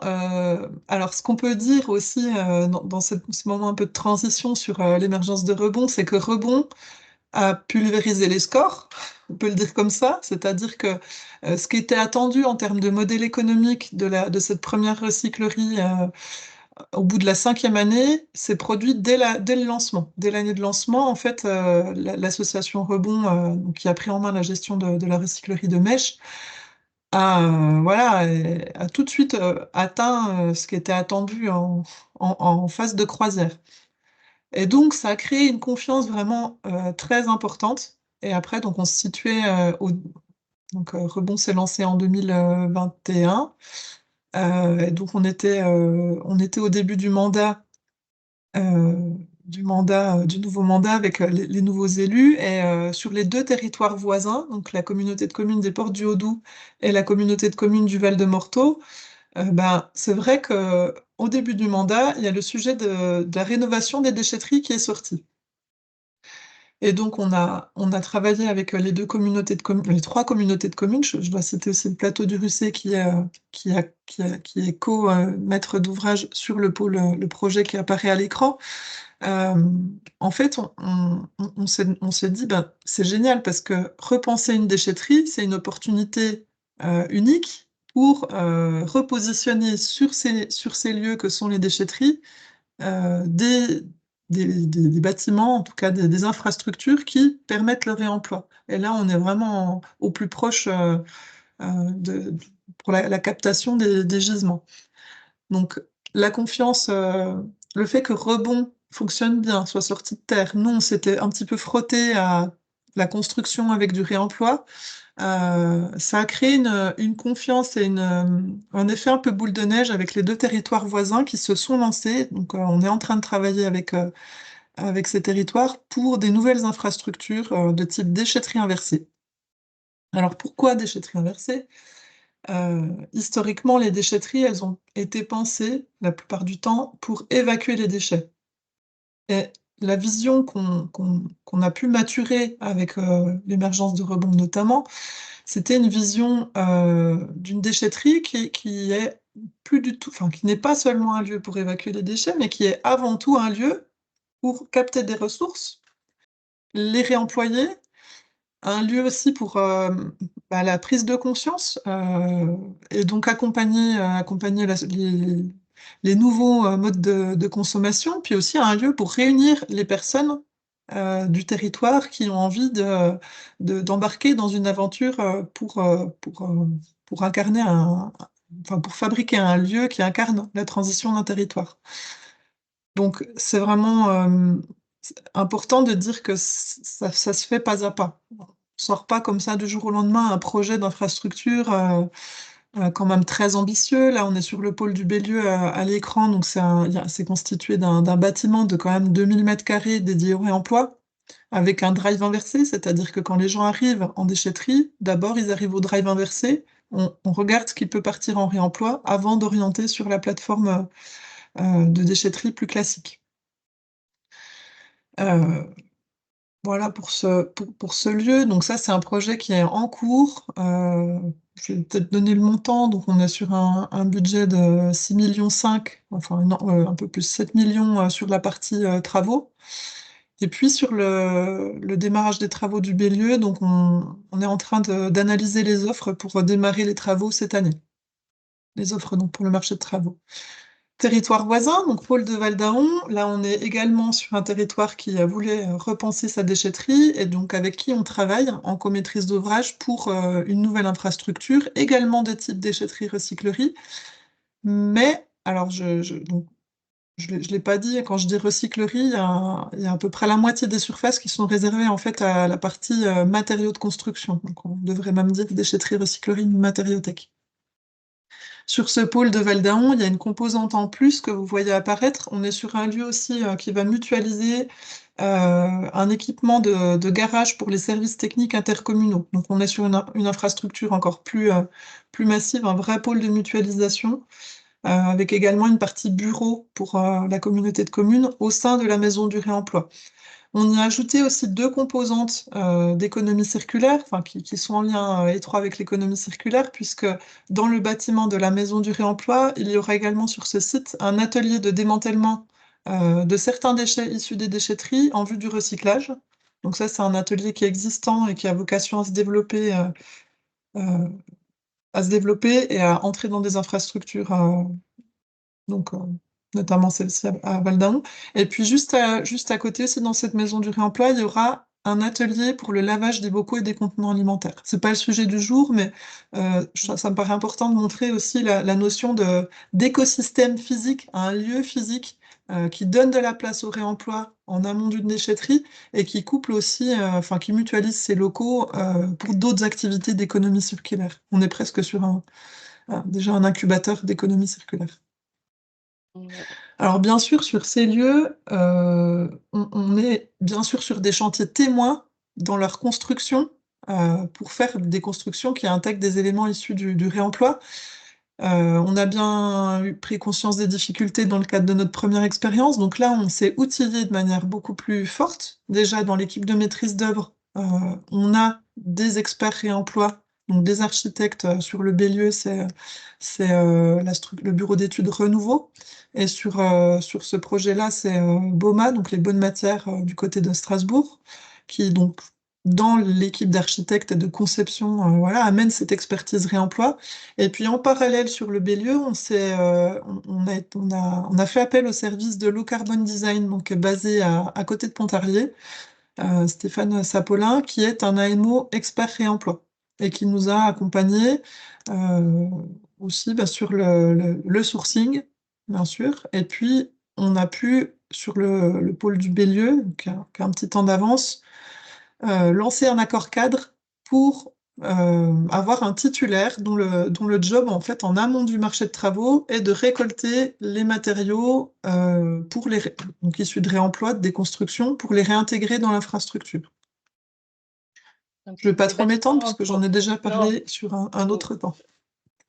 alors ce qu'on peut dire aussi dans ce moment un peu de transition sur l'émergence de Rebond, c'est que Rebond a pulvérisé les scores, on peut le dire comme ça, c'est-à-dire que ce qui était attendu en termes de modèle économique de cette première recyclerie au bout de la 5e année, s'est produit dès le lancement. Dès l'année de lancement, en fait, l'association Rebond, donc, qui a pris en main la gestion de la recyclerie de Mèche, voilà, a tout de suite atteint ce qui était attendu en phase de croisière. Et donc, ça a créé une confiance vraiment très importante. Et après, donc, on se situait donc, Rebond s'est lancé en 2021. Et donc, on était au début du mandat du nouveau mandat avec les nouveaux élus. Et sur les 2 territoires voisins, donc la communauté de communes des Portes du Haut-Doubs et la communauté de communes du Val-de-Morteau, c'est vrai qu'au début du mandat, il y a le sujet de la rénovation des déchetteries qui est sorti. Et donc, on a travaillé avec les 3 communautés de communes. Je dois citer aussi le plateau du Russé qui est co-maître d'ouvrage sur le projet qui apparaît à l'écran. En fait, on s'est dit, c'est génial parce que repenser une déchetterie, c'est une opportunité unique pour repositionner sur ces lieux que sont les déchetteries des des bâtiments, en tout cas des infrastructures qui permettent le réemploi. Et là, on est vraiment au plus proche pour la captation des gisements. Donc, la confiance, le fait que Rebond fonctionne bien, soit sorti de terre. Nous, on s'était un petit peu frotté à la construction avec du réemploi. Ça a créé une confiance et un effet un peu boule de neige avec les 2 territoires voisins qui se sont lancés. Donc, on est en train de travailler avec ces territoires pour des nouvelles infrastructures de type déchetterie inversée. Alors, pourquoi déchetterie inversée? Historiquement, les déchetteries, elles ont été pensées, la plupart du temps, pour évacuer les déchets. Et la vision qu'on a pu maturer avec l'émergence de Rebond notamment, c'était une vision d'une déchetterie qui est plus du tout, enfin, qui n'est pas seulement un lieu pour évacuer les déchets, mais qui est avant tout un lieu pour capter des ressources, les réemployer, un lieu aussi pour la prise de conscience et donc accompagner les nouveaux modes de consommation, puis aussi un lieu pour réunir les personnes du territoire qui ont envie d'embarquer dans une aventure pour incarner enfin, pour fabriquer un lieu qui incarne la transition d'un territoire. Donc, c'est vraiment important de dire que ça se fait pas à pas. On sort pas comme ça du jour au lendemain un projet d'infrastructure quand même très ambitieux. Là, on est sur le pôle du Bélieu à l'écran, donc c'est constitué d'un bâtiment de quand même 2000 m² dédié au réemploi, avec un drive inversé, c'est-à-dire que quand les gens arrivent en déchetterie, d'abord ils arrivent au drive inversé, on regarde ce qui peut partir en réemploi avant d'orienter sur la plateforme de déchetterie plus classique. Voilà pour ce lieu. Donc ça, c'est un projet qui est en cours. Je vais peut-être donner le montant. Donc on est sur un budget de 6,5 millions, enfin non, un peu plus 7 millions sur la partie travaux. Et puis sur le démarrage des travaux du Bélieu, donc on est en train d'analyser les offres pour démarrer les travaux cette année. Les offres donc pour le marché de travaux. Territoire voisin, donc pôle de Val d'Aon. Là, on est également sur un territoire qui voulait repenser sa déchetterie et donc avec qui on travaille en co-maîtrise d'ouvrage pour une nouvelle infrastructure, également de type déchetterie-recyclerie. Mais, alors, je ne l'ai pas dit, quand je dis recyclerie, il y a à peu près la moitié des surfaces qui sont réservées en fait à la partie matériaux de construction. Donc, on devrait même dire déchetterie-recyclerie matériothèque. Sur ce pôle de Val d'Aon, il y a une composante en plus que vous voyez apparaître. On est sur un lieu aussi qui va mutualiser un équipement de garage pour les services techniques intercommunaux. Donc on est sur une infrastructure encore plus massive, un vrai pôle de mutualisation, avec également une partie bureau pour la communauté de communes au sein de la maison du réemploi. On y a ajouté aussi 2 composantes d'économie circulaire, enfin, qui sont en lien étroit avec l'économie circulaire, puisque dans le bâtiment de la maison du réemploi, il y aura également sur ce site un atelier de démantèlement de certains déchets issus des déchetteries en vue du recyclage. Donc ça, c'est un atelier qui est existant et qui a vocation à se développer et à entrer dans des infrastructures donc notamment celle-ci à Val d'Aon. Et puis juste à côté aussi, dans cette maison du réemploi, il y aura un atelier pour le lavage des bocaux et des contenants alimentaires. C'est pas le sujet du jour, mais ça me paraît important de montrer aussi la notion d'écosystème physique, un lieu physique qui donne de la place au réemploi en amont d'une déchetterie et qui couple aussi, enfin qui mutualise ces locaux pour d'autres activités d'économie circulaire. On est presque sur déjà un incubateur d'économie circulaire. Alors bien sûr, sur ces lieux, on est bien sûr sur des chantiers témoins dans leur construction, pour faire des constructions qui intègrent des éléments issus du réemploi. On a bien pris conscience des difficultés dans le cadre de notre première expérience, donc là, on s'est outillé de manière beaucoup plus forte. Déjà dans l'équipe de maîtrise d'œuvre, on a des experts réemploi, donc des architectes, sur le Bélieu, le bureau d'études Renouveau et sur ce projet-là, c'est, BOMA, donc les bonnes matières, du côté de Strasbourg, qui donc dans l'équipe d'architectes et de conception, voilà, amène cette expertise réemploi. Et puis en parallèle sur le Bélieu, on a fait appel au service de Low Carbon Design, donc basé à côté de Pontarlier, Stéphane Sapolin, qui est un AMO expert réemploi et qui nous a accompagnés aussi sur le sourcing, bien sûr. Et puis on a pu, sur le pôle du Bélieu, qui a un petit temps d'avance, lancer un accord cadre pour avoir un titulaire dont le job, en fait, en amont du marché de travaux, est de récolter les matériaux donc issus de réemploi, de déconstruction, pour les réintégrer dans l'infrastructure. Donc, Je ne vais pas les trop m'étendre parce bâtiments que j'en ai déjà non, parlé sur un autre temps.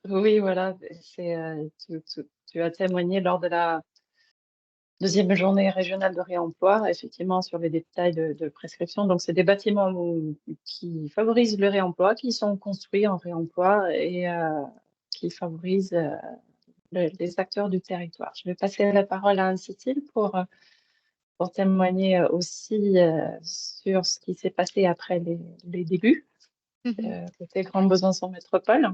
oui, voilà, tu as témoigné lors de la deuxième journée régionale de réemploi, effectivement, sur les détails de prescription. Donc, c'est des bâtiments qui favorisent le réemploi, qui sont construits en réemploi et qui favorisent les acteurs du territoire. Je vais passer la parole à Anne-Cécile pour témoigner aussi sur ce qui s'est passé après les débuts, côté Grand Besançon Métropole.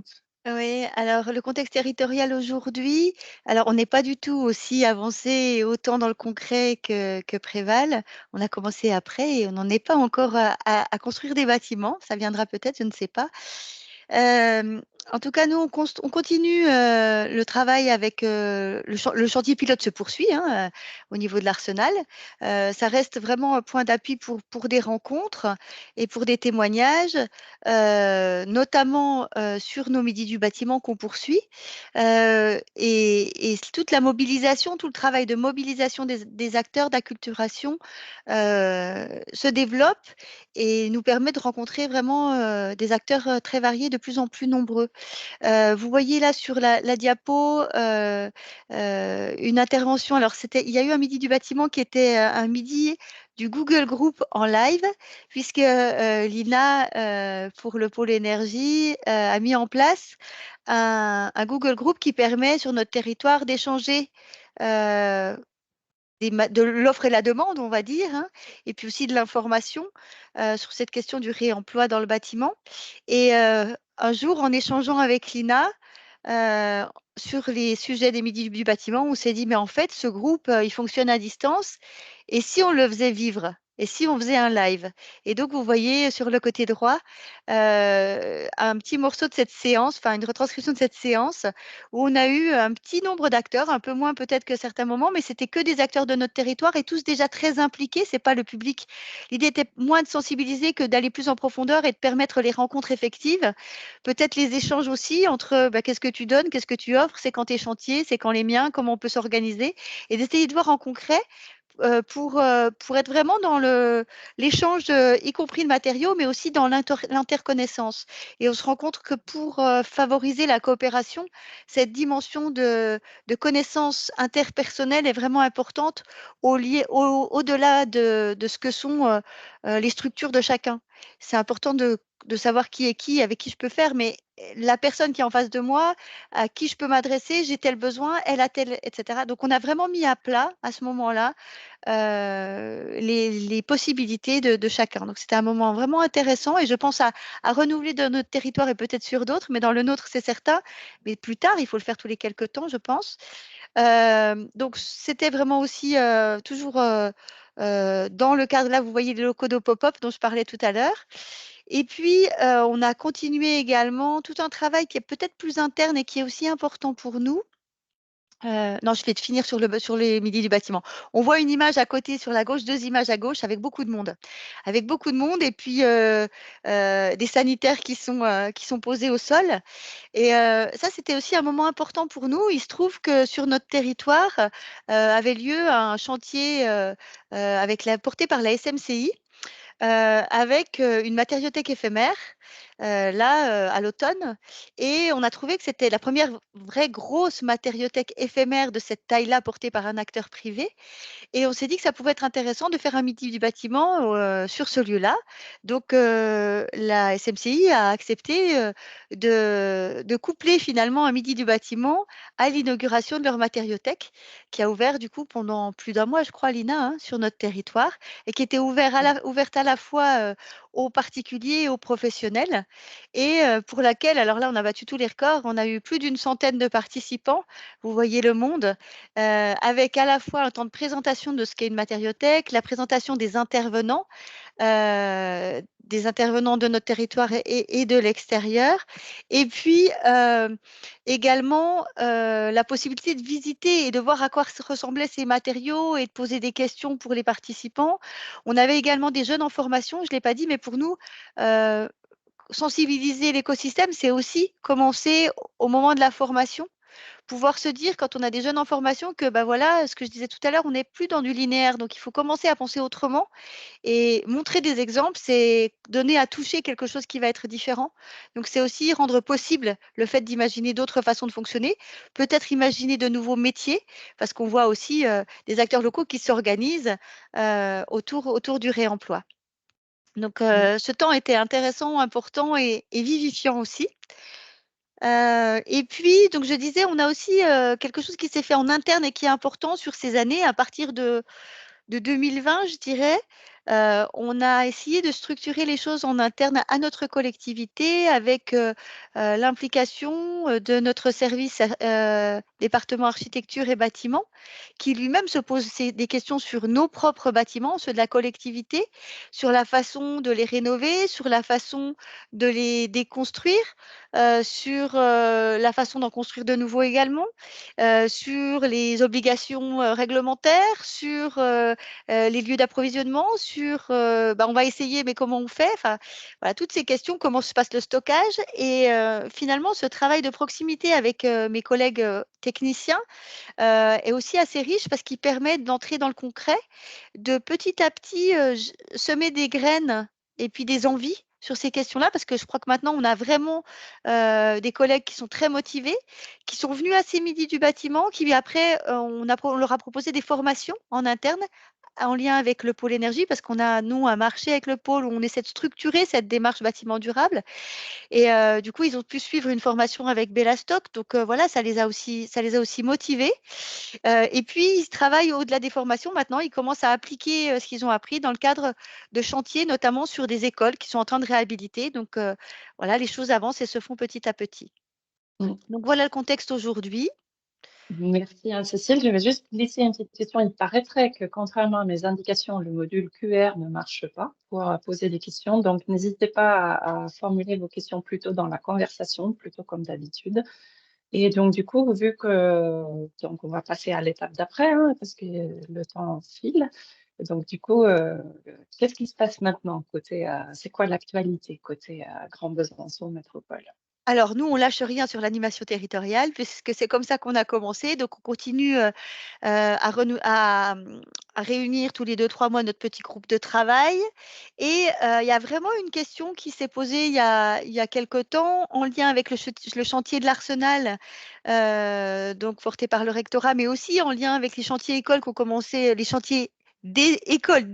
Oui, alors le contexte territorial aujourd'hui, alors on n'est pas du tout aussi avancé et autant dans le concret que Préval. On a commencé après et on n'en est pas encore à construire des bâtiments. Ça viendra peut-être, je ne sais pas. En tout cas, nous, on continue le travail avec le chantier pilote se poursuit hein, au niveau de l'Arsenal. Ça reste vraiment un point d'appui pour des rencontres et pour des témoignages, notamment sur nos midis du bâtiment qu'on poursuit. Et toute la mobilisation, tout le travail de mobilisation des acteurs d'acculturation se développe et nous permet de rencontrer vraiment des acteurs très variés, de plus en plus nombreux. Vous voyez là sur la diapo une intervention. Alors, il y a eu un midi du bâtiment qui était un midi du Google Group en live, puisque Lina, pour le pôle énergie, a mis en place un Google Group qui permet sur notre territoire d'échanger de l'offre et la demande, on va dire, hein, et puis aussi de l'information sur cette question du réemploi dans le bâtiment. Et un jour, en échangeant avec Lina sur les sujets des midis du bâtiment, on s'est dit, mais en fait, ce groupe, il fonctionne à distance. Et si on le faisait vivre? Et si on faisait un live? Et donc, vous voyez sur le côté droit un petit morceau de cette séance, enfin une retranscription de cette séance, où on a eu un petit nombre d'acteurs, un peu moins peut-être que certains moments, mais c'était que des acteurs de notre territoire et tous déjà très impliqués. C'est pas le public. L'idée était moins de sensibiliser que d'aller plus en profondeur et de permettre les rencontres effectives. Peut-être les échanges aussi entre qu'est-ce que tu donnes, qu'est-ce que tu offres, c'est quand tes chantiers, c'est quand les miens, comment on peut s'organiser, et d'essayer de voir en concret pour être vraiment dans l'échange, y compris de matériaux, mais aussi dans l'interconnaissance. Et on se rend compte que pour favoriser la coopération, cette dimension de connaissance interpersonnelle est vraiment importante au-delà de ce que sont les structures de chacun. C'est important de savoir qui est qui, avec qui je peux faire, mais la personne qui est en face de moi, à qui je peux m'adresser, j'ai tel besoin, elle a tel, etc. Donc, on a vraiment mis à plat à ce moment-là les possibilités de chacun. Donc, c'était un moment vraiment intéressant et je pense à renouveler dans notre territoire et peut-être sur d'autres, mais dans le nôtre, c'est certain. Mais plus tard, il faut le faire tous les quelques temps, je pense. Donc, c'était vraiment aussi toujours dans le cadre, là, vous voyez les locaux de pop-up dont je parlais tout à l'heure. Et puis, on a continué également tout un travail qui est peut-être plus interne et qui est aussi important pour nous, Non, je vais te finir sur les midis du bâtiment. On voit une image à côté sur la gauche, 2 images à gauche avec beaucoup de monde. Avec beaucoup de monde et puis des sanitaires qui sont posés au sol. Et ça, c'était aussi un moment important pour nous. Il se trouve que sur notre territoire avait lieu un chantier porté par la SMCI avec une matériothèque éphémère, là, à l'automne. Et on a trouvé que c'était la première vraie grosse matériothèque éphémère de cette taille-là portée par un acteur privé. Et on s'est dit que ça pouvait être intéressant de faire un midi du bâtiment sur ce lieu-là. Donc, la SMCI a accepté de coupler finalement un midi du bâtiment à l'inauguration de leur matériothèque, qui a ouvert du coup pendant plus d'un mois, je crois, Lina, hein, sur notre territoire, et qui était ouverte à la fois aux particuliers et aux professionnels, et pour laquelle, alors là, on a battu tous les records, on a eu plus d'une centaine de participants. Vous voyez le monde, avec à la fois un temps de présentation de ce qu'est une matériothèque, la présentation des intervenants de notre territoire et de l'extérieur, et puis également la possibilité de visiter et de voir à quoi ressemblaient ces matériaux et de poser des questions pour les participants. On avait également des jeunes en formation, je ne l'ai pas dit, mais pour nous, euh, sensibiliser l'écosystème, c'est aussi commencer au moment de la formation, pouvoir se dire quand on a des jeunes en formation que bah voilà, ce que je disais tout à l'heure, on n'est plus dans du linéaire, donc il faut commencer à penser autrement et montrer des exemples, c'est donner à toucher quelque chose qui va être différent. Donc c'est aussi rendre possible le fait d'imaginer d'autres façons de fonctionner, peut-être imaginer de nouveaux métiers, parce qu'on voit aussi des acteurs locaux qui s'organisent autour du réemploi. Donc ce temps était intéressant, important et vivifiant aussi. Et puis, donc je disais, on a aussi quelque chose qui s'est fait en interne et qui est important sur ces années, à partir de 2020, je dirais. On a essayé de structurer les choses en interne à notre collectivité avec l'implication de notre service département architecture et bâtiments, qui lui-même se pose des questions sur nos propres bâtiments, ceux de la collectivité, sur la façon de les rénover, sur la façon de les déconstruire, sur la façon d'en construire de nouveaux également, sur les obligations réglementaires, sur les lieux d'approvisionnement, sur on va essayer, mais comment on fait? Enfin, voilà, toutes ces questions, comment se passe le stockage? Et finalement, ce travail de proximité avec mes collègues techniciens est aussi assez riche parce qu'il permet d'entrer dans le concret, de petit à petit semer des graines et puis des envies sur ces questions-là, parce que je crois que maintenant, on a vraiment des collègues qui sont très motivés, qui sont venus à ces midis du bâtiment, qui après, on leur a proposé des formations en interne en lien avec le pôle énergie, parce qu'on a, nous, un marché avec le pôle où on essaie de structurer cette démarche bâtiment durable. Et du coup, ils ont pu suivre une formation avec Bellastock. Donc voilà, ça les a aussi motivés. Et puis, ils travaillent au-delà des formations. Maintenant, ils commencent à appliquer ce qu'ils ont appris dans le cadre de chantiers, notamment sur des écoles qui sont en train de réhabiliter. Donc voilà, les choses avancent et se font petit à petit. Mm. Donc voilà le contexte aujourd'hui. Merci, hein, Cécile. Je vais juste glisser une petite question. Il paraîtrait que, contrairement à mes indications, le module QR ne marche pas pour poser des questions. Donc, n'hésitez pas à formuler vos questions plutôt dans la conversation, plutôt comme d'habitude. Et donc, du coup, vu que donc on va passer à l'étape d'après, hein, parce que le temps file. Donc, du coup, qu'est-ce qui se passe maintenant côté, c'est quoi l'actualité côté Grand Besançon Métropole? Alors, nous, on lâche rien sur l'animation territoriale, puisque c'est comme ça qu'on a commencé. Donc, on continue à réunir tous les 2-3 mois notre petit groupe de travail. Et il y a vraiment une question qui s'est posée il y a quelque temps en lien avec le chantier de l'Arsenal, donc porté par le rectorat, mais aussi en lien avec les chantiers écoles qu'ont commencé, les chantiers des écoles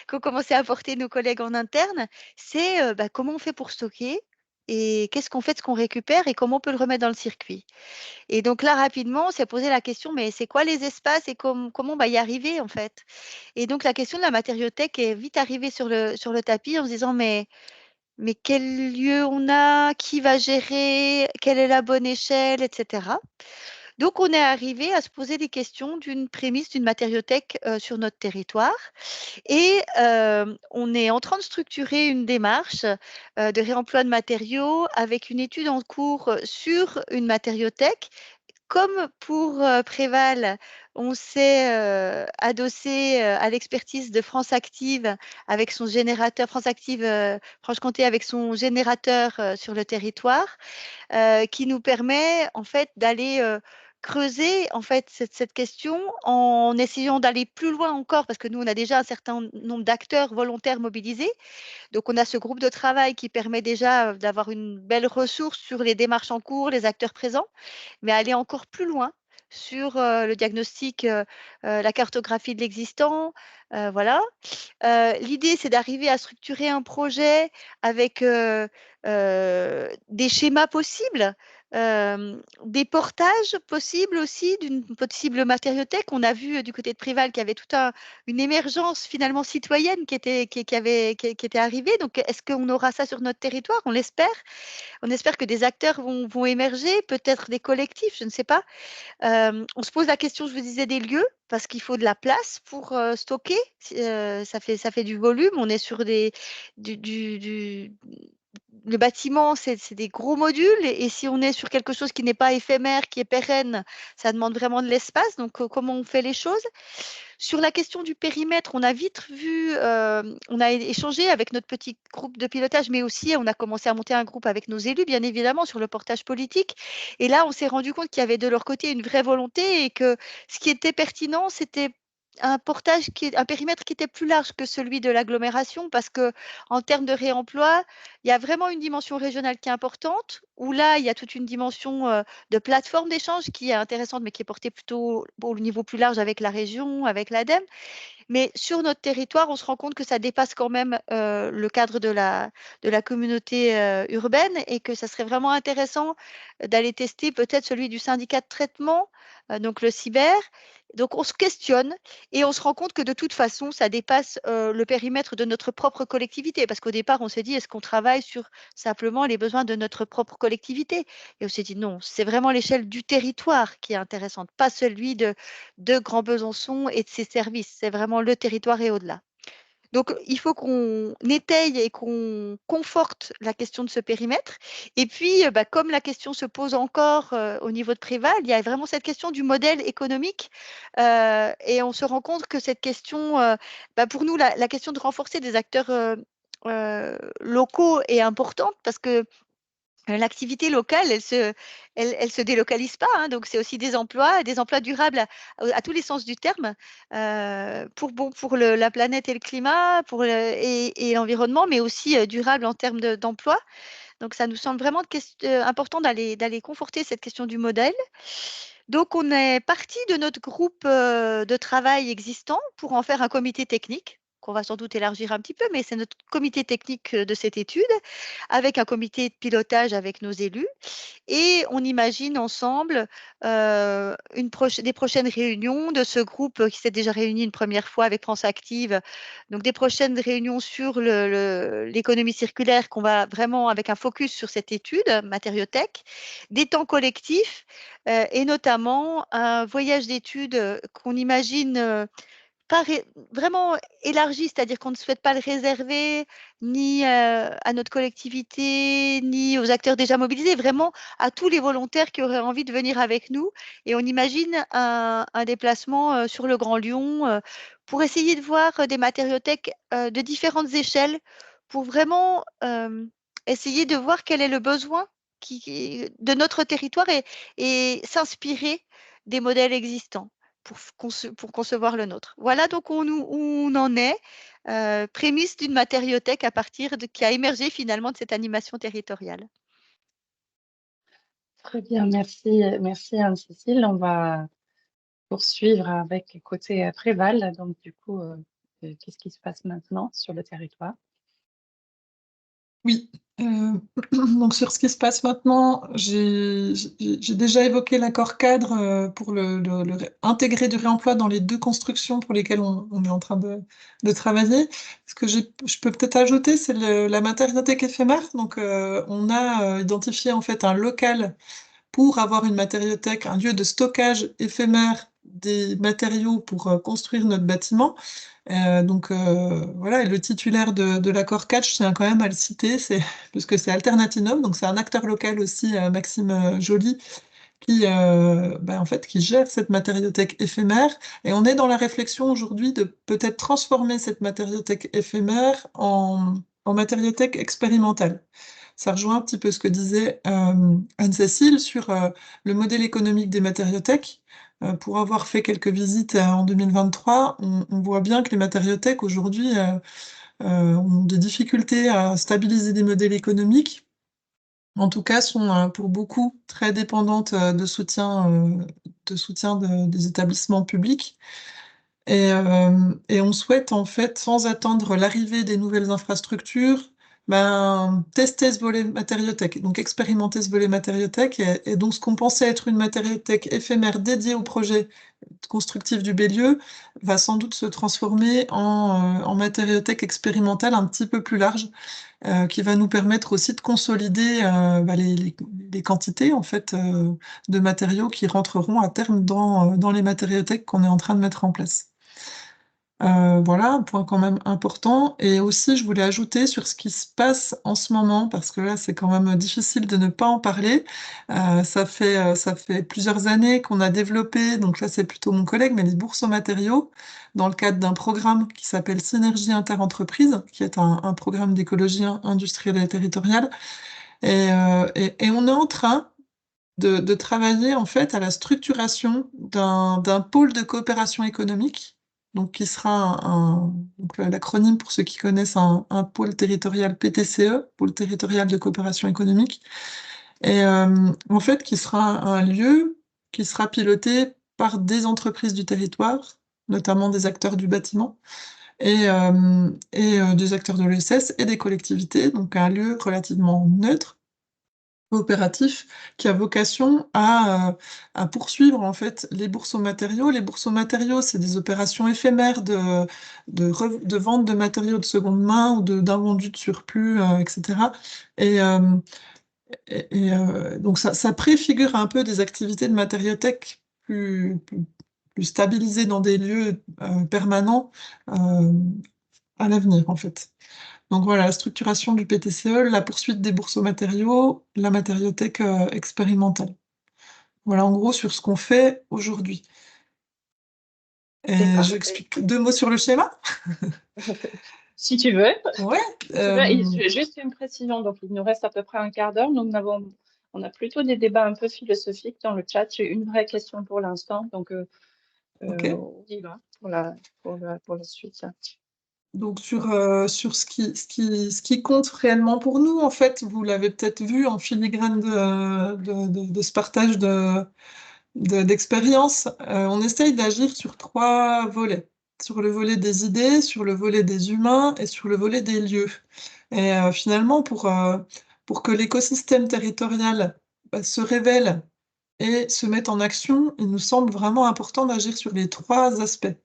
qu'ont commencé à porter nos collègues en interne. C'est comment on fait pour stocker et qu'est-ce qu'on fait de ce qu'on récupère et comment on peut le remettre dans le circuit. Et donc là, rapidement, on s'est posé la question, mais c'est quoi les espaces et comment on va y arriver en fait? Et donc la question de la matériothèque est vite arrivée sur le tapis en se disant, mais quel lieu on a, qui va gérer, quelle est la bonne échelle, etc. Donc, on est arrivé à se poser des questions d'une prémisse d'une matériothèque sur notre territoire. Et on est en train de structurer une démarche de réemploi de matériaux avec une étude en cours sur une matériothèque comme pour Préval, on s'est adossé à l'expertise de France Active avec son générateur, France Active Franche-Comté avec son générateur sur le territoire, qui nous permet en fait d'aller creuser en fait cette question en essayant d'aller plus loin encore, parce que nous, on a déjà un certain nombre d'acteurs volontaires mobilisés. Donc, on a ce groupe de travail qui permet déjà d'avoir une belle ressource sur les démarches en cours, les acteurs présents, mais aller encore plus loin sur le diagnostic, la cartographie de l'existant, voilà. L'idée, c'est d'arriver à structurer un projet avec des schémas possibles, des portages possibles aussi d'une possible matériothèque. On a vu du côté de Préval qu'il y avait toute une émergence finalement citoyenne qui était arrivée. Donc, est-ce qu'on aura ça sur notre territoire? On l'espère. On espère que des acteurs vont émerger, peut-être des collectifs, je ne sais pas. On se pose la question, je vous disais, des lieux, parce qu'il faut de la place pour stocker. Ça fait du volume. On est sur le bâtiment, c'est des gros modules. Et si on est sur quelque chose qui n'est pas éphémère, qui est pérenne, ça demande vraiment de l'espace. Donc, comment on fait les choses? Sur la question du périmètre, on a vite vu, on a échangé avec notre petit groupe de pilotage, mais aussi on a commencé à monter un groupe avec nos élus, bien évidemment, sur le portage politique. Et là, on s'est rendu compte qu'il y avait de leur côté une vraie volonté et que ce qui était pertinent, c'était un périmètre qui était plus large que celui de l'agglomération, parce que en termes de réemploi, il y a vraiment une dimension régionale qui est importante, où là, il y a toute une dimension de plateforme d'échange qui est intéressante, mais qui est portée plutôt au niveau plus large avec la région, avec l'ADEME. Mais sur notre territoire, on se rend compte que ça dépasse quand même le cadre de la communauté urbaine, et que ça serait vraiment intéressant d'aller tester peut-être celui du syndicat de traitement, donc le cyber. Donc, on se questionne et on se rend compte que de toute façon, ça dépasse le périmètre de notre propre collectivité. Parce qu'au départ, on s'est dit, est-ce qu'on travaille sur simplement les besoins de notre propre collectivité? Et on s'est dit, non, c'est vraiment l'échelle du territoire qui est intéressante, pas celui de Grand Besançon et de ses services. C'est vraiment le territoire et au-delà. Donc, il faut qu'on étaye et qu'on conforte la question de ce périmètre. Et puis, comme la question se pose encore au niveau de Préval, il y a vraiment cette question du modèle économique. Et on se rend compte que cette question, pour nous, la question de renforcer des acteurs locaux est importante, parce que l'activité locale, elle se délocalise pas, hein. Donc, c'est aussi des emplois durables à tous les sens du terme, pour la planète et le climat, et l'environnement, mais aussi durable en termes d'emploi. Donc, ça nous semble vraiment important d'aller conforter cette question du modèle. Donc, on est parti de notre groupe de travail existant pour en faire un comité technique, qu'on va sans doute élargir un petit peu, mais c'est notre comité technique de cette étude, avec un comité de pilotage avec nos élus. Et on imagine ensemble des prochaines réunions de ce groupe qui s'est déjà réuni une première fois avec France Active. Donc, des prochaines réunions sur l'économie circulaire, qu'on va vraiment avec un focus sur cette étude, matériothèque, des temps collectifs et notamment un voyage d'études qu'on imagine pas vraiment élargi, c'est-à-dire qu'on ne souhaite pas le réserver ni à notre collectivité, ni aux acteurs déjà mobilisés, vraiment à tous les volontaires qui auraient envie de venir avec nous. Et on imagine un déplacement sur le Grand Lyon pour essayer de voir des matériothèques de différentes échelles, pour vraiment essayer de voir quel est le besoin de notre territoire, et s'inspirer des modèles existants pour concevoir le nôtre. Voilà donc où on en est, prémisse d'une matériothèque qui a émergé finalement de cette animation territoriale. Très bien, merci, merci Anne-Cécile. On va poursuivre avec côté Préval. Donc, du coup, qu'est-ce qui se passe maintenant sur le territoire? Oui, donc sur ce qui se passe maintenant, j'ai déjà évoqué l'accord cadre pour intégrer du réemploi dans les deux constructions pour lesquelles on est en train de travailler. Ce que je peux peut-être ajouter, c'est la matériothèque éphémère. Donc, on a identifié en fait un local pour avoir une matériothèque, un lieu de stockage éphémère des matériaux pour construire notre bâtiment. Voilà, et le titulaire de l'accord 4, je tiens quand même à le citer, parce que c'est Alternatinum, donc c'est un acteur local aussi, Maxime Joly, en fait, qui gère cette matériothèque éphémère. Et on est dans la réflexion aujourd'hui de peut-être transformer cette matériothèque éphémère en matériothèque expérimentale. Ça rejoint un petit peu ce que disait Anne-Cécile sur le modèle économique des matériothèques. Pour avoir fait quelques visites en 2023, on voit bien que les matériothèques aujourd'hui ont des difficultés à stabiliser des modèles économiques. En tout cas, sont pour beaucoup très dépendantes de soutien des établissements publics. Et on souhaite en fait, sans attendre l'arrivée des nouvelles infrastructures, tester ce volet matériothèque, donc expérimenter ce volet matériothèque. Et donc ce qu'on pensait être une matériothèque éphémère dédiée au projet constructif du Bélieu va sans doute se transformer en matériothèque expérimentale un petit peu plus large, qui va nous permettre aussi de consolider les quantités en fait, de matériaux qui rentreront à terme dans les matériothèques qu'on est en train de mettre en place. Voilà, un point quand même important. Et aussi, je voulais ajouter sur ce qui se passe en ce moment, parce que là, c'est quand même difficile de ne pas en parler. Ça fait plusieurs années qu'on a développé, donc là, c'est plutôt mon collègue, mais les bourses aux matériaux, dans le cadre d'un programme qui s'appelle Synergie Interentreprise, qui est un programme d'écologie industrielle et territoriale. Et on est en train de travailler en fait à la structuration d'un pôle de coopération économique, donc qui sera donc l'acronyme pour ceux qui connaissent un pôle territorial PTCE, pôle territorial de coopération économique, et en fait qui sera un lieu qui sera piloté par des entreprises du territoire, notamment des acteurs du bâtiment, et des acteurs de l'ESS et des collectivités, donc un lieu relativement neutre, coopératif, qui a vocation à poursuivre en fait les bourses aux matériaux. Les bourses aux matériaux, c'est des opérations éphémères de vente de matériaux de seconde main ou d'invendus de surplus, etc. Et, euh, donc ça préfigure un peu des activités de matériothèque plus stabilisées dans des lieux permanents euh, à l'avenir en fait. Donc voilà, la structuration du PTCE, la poursuite des bourses aux matériaux, la matériothèque expérimentale. Voilà en gros sur ce qu'on fait aujourd'hui. C'est Et parfait. j'explique 2 mots sur le schéma. Si tu veux. Ouais. Si tu veux. Et juste une précision, donc il nous reste à peu près un quart d'heure. On a plutôt des débats un peu philosophiques dans le chat. J'ai une vraie question pour l'instant, donc Ok. on y va pour la suite. Donc sur ce qui compte réellement pour nous, en fait, vous l'avez peut-être vu en filigrane de ce partage d'expérience, on essaye d'agir sur 3 volets. Sur le volet des idées, sur le volet des humains et sur le volet des lieux. Et finalement, pour que l'écosystème territorial se révèle et se mette en action, il nous semble vraiment important d'agir sur les 3 aspects.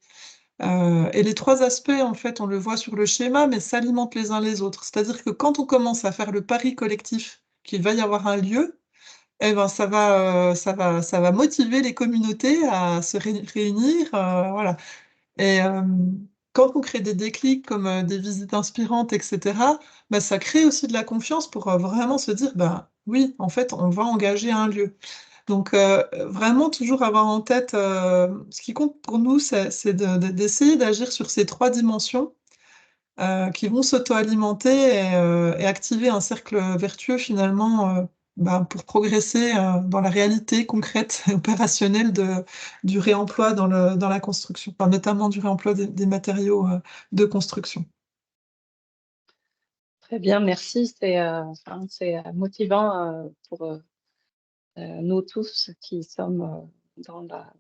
Et les 3 aspects, en fait, on le voit sur le schéma, mais s'alimentent les uns les autres. C'est-à-dire que quand on commence à faire le pari collectif qu'il va y avoir un lieu, eh ben, ça va motiver les communautés à se réunir, voilà. Et quand on crée des déclics comme des visites inspirantes, etc., bah, ça crée aussi de la confiance pour vraiment se dire, bah, oui, en fait, on va engager un lieu. Donc, vraiment toujours avoir en tête, ce qui compte pour nous, c'est d'essayer d'agir sur ces 3 dimensions qui vont s'auto-alimenter et activer un cercle vertueux finalement pour progresser dans la réalité concrète et opérationnelle du réemploi dans la construction, enfin, notamment du réemploi des matériaux de construction. Très bien, merci. C'est motivant pour nous tous qui sommes dans la-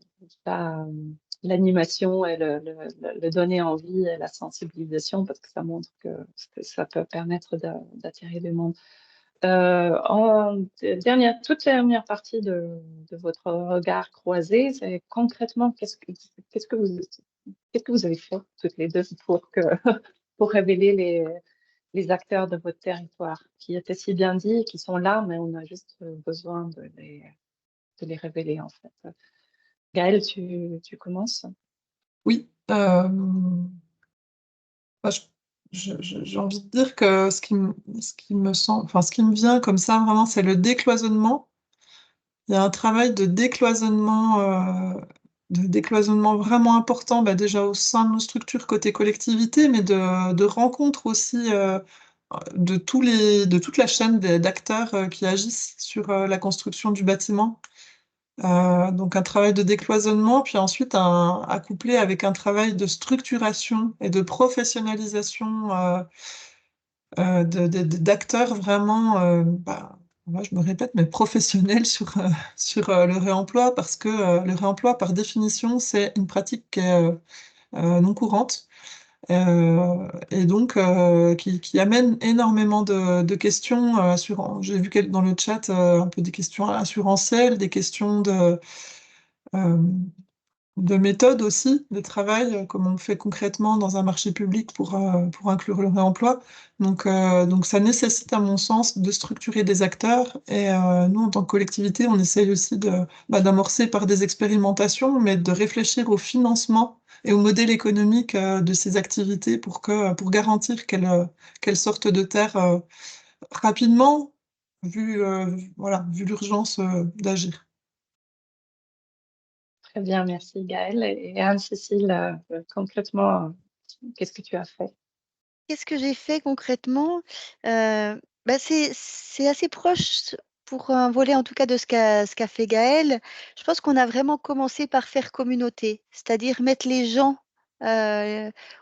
l'animation et le donner envie et la sensibilisation parce que ça montre que ça peut permettre d'attirer du monde. Toute dernière partie de votre regard croisé, c'est concrètement qu'est-ce que qu'est-ce que vous avez fait toutes les deux pour révéler les acteurs de votre territoire qui étaient si bien dits et qui sont là, mais on a juste besoin de les révéler en fait. Gaëlle, tu commences? Oui, bah, j'ai envie de dire que ce qui me semble, enfin, ce qui me vient comme ça, vraiment, c'est le décloisonnement. Il y a un travail de décloisonnement vraiment important, bah, déjà au sein de nos structures côté collectivité, mais de rencontre aussi de toute la chaîne d'acteurs qui agissent sur la construction du bâtiment. Donc un travail de décloisonnement, puis ensuite accouplé avec un travail de structuration et de professionnalisation d'acteurs vraiment, bah, moi je me répète, mais professionnels sur le réemploi, parce que le réemploi, par définition, c'est une pratique qui est non courante, et donc qui amène énormément de questions j'ai vu dans le chat un peu des questions assurantielles, des questions euh, de méthode aussi, de travail, comme on fait concrètement dans un marché public pour inclure le réemploi. Donc ça nécessite, à mon sens, de structurer des acteurs. Et nous, en tant que collectivité, on essaye aussi d'amorcer par des expérimentations, mais de réfléchir au financement et au modèle économique de ces activités pour garantir qu'elles sortent de terre rapidement, vu l'urgence d'agir. Très bien, merci Gaëlle. Et Anne-Cécile, concrètement, qu'est-ce que tu as fait? Qu'est-ce que j'ai fait concrètement? Bah, c'est assez proche pour un volet en tout cas de ce qu'a fait Gaël. Je pense qu'on a vraiment commencé par faire communauté, c'est-à-dire mettre les gens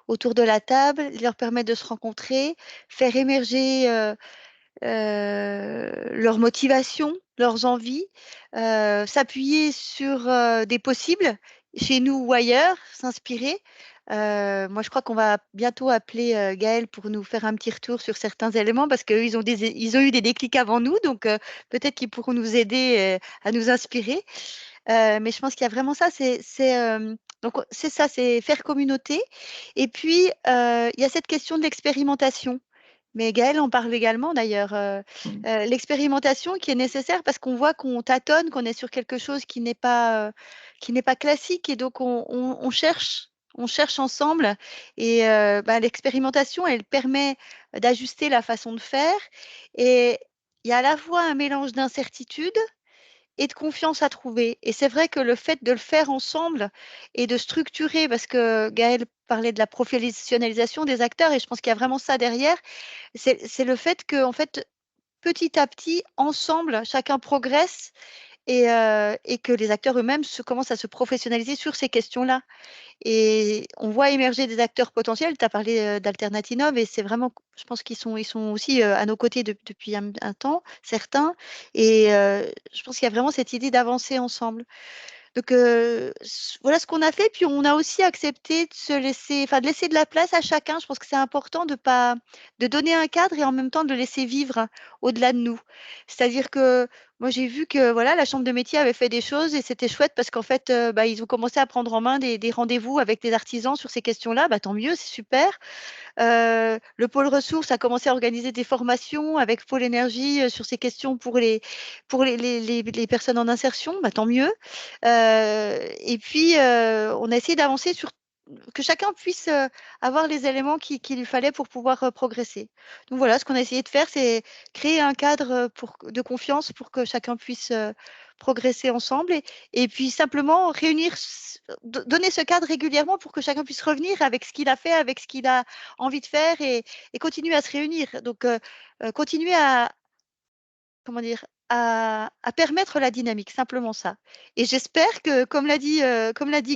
autour de la table, leur permettre de se rencontrer, faire émerger leurs motivations, leurs envies, s'appuyer sur des possibles chez nous ou ailleurs, s'inspirer. Moi, je crois qu'on va bientôt appeler Gaël pour nous faire un petit retour sur certains éléments parce qu'eux, ils ont eu des déclics avant nous, donc peut-être qu'ils pourront nous aider à nous inspirer. Mais je pense qu'il y a vraiment ça, donc c'est ça, c'est faire communauté. Et puis, il y a cette question de l'expérimentation. Mais Gaëlle en parle également d'ailleurs. L'expérimentation qui est nécessaire parce qu'on voit qu'on tâtonne, qu'on est sur quelque chose qui n'est pas classique et donc on cherche ensemble. Et bah, l'expérimentation, elle permet d'ajuster la façon de faire. Et il y a à la fois un mélange d'incertitude et de confiance à trouver. Et c'est vrai que le fait de le faire ensemble et de structurer, parce que Gaëlle parlait de la professionnalisation des acteurs, et je pense qu'il y a vraiment ça derrière, c'est le fait que, en fait, petit à petit, ensemble, chacun progresse et que les acteurs eux-mêmes commencent à se professionnaliser sur ces questions-là. Et on voit émerger des acteurs potentiels. Tu as parlé d'Alternatinov et c'est vraiment, je pense ils sont aussi à nos côtés depuis un temps, certains. Et je pense qu'il y a vraiment cette idée d'avancer ensemble. Donc voilà ce qu'on a fait. Puis on a aussi accepté de se laisser, enfin de laisser de la place à chacun. Je pense que c'est important de donner un cadre et en même temps de le laisser vivre au-delà de nous. C'est-à-dire que moi j'ai vu que voilà la chambre de métier avait fait des choses et c'était chouette parce qu'en fait bah, ils ont commencé à prendre en main des rendez-vous avec des artisans sur ces questions-là. Bah, tant mieux, c'est super. Le pôle ressources a commencé à organiser des formations avec Pôle énergie sur ces questions pour les personnes en insertion, bah, tant mieux. Et puis, on a essayé d'avancer sur que chacun puisse avoir les éléments qu'il lui fallait pour pouvoir progresser. Donc voilà, ce qu'on a essayé de faire, c'est créer un cadre de confiance pour que chacun puisse progresser ensemble et puis simplement donner ce cadre régulièrement pour que chacun puisse revenir avec ce qu'il a fait, avec ce qu'il a envie de faire et continuer à se réunir. Donc, continuer comment dire, à permettre la dynamique, simplement ça. Et j'espère que, comme l'a dit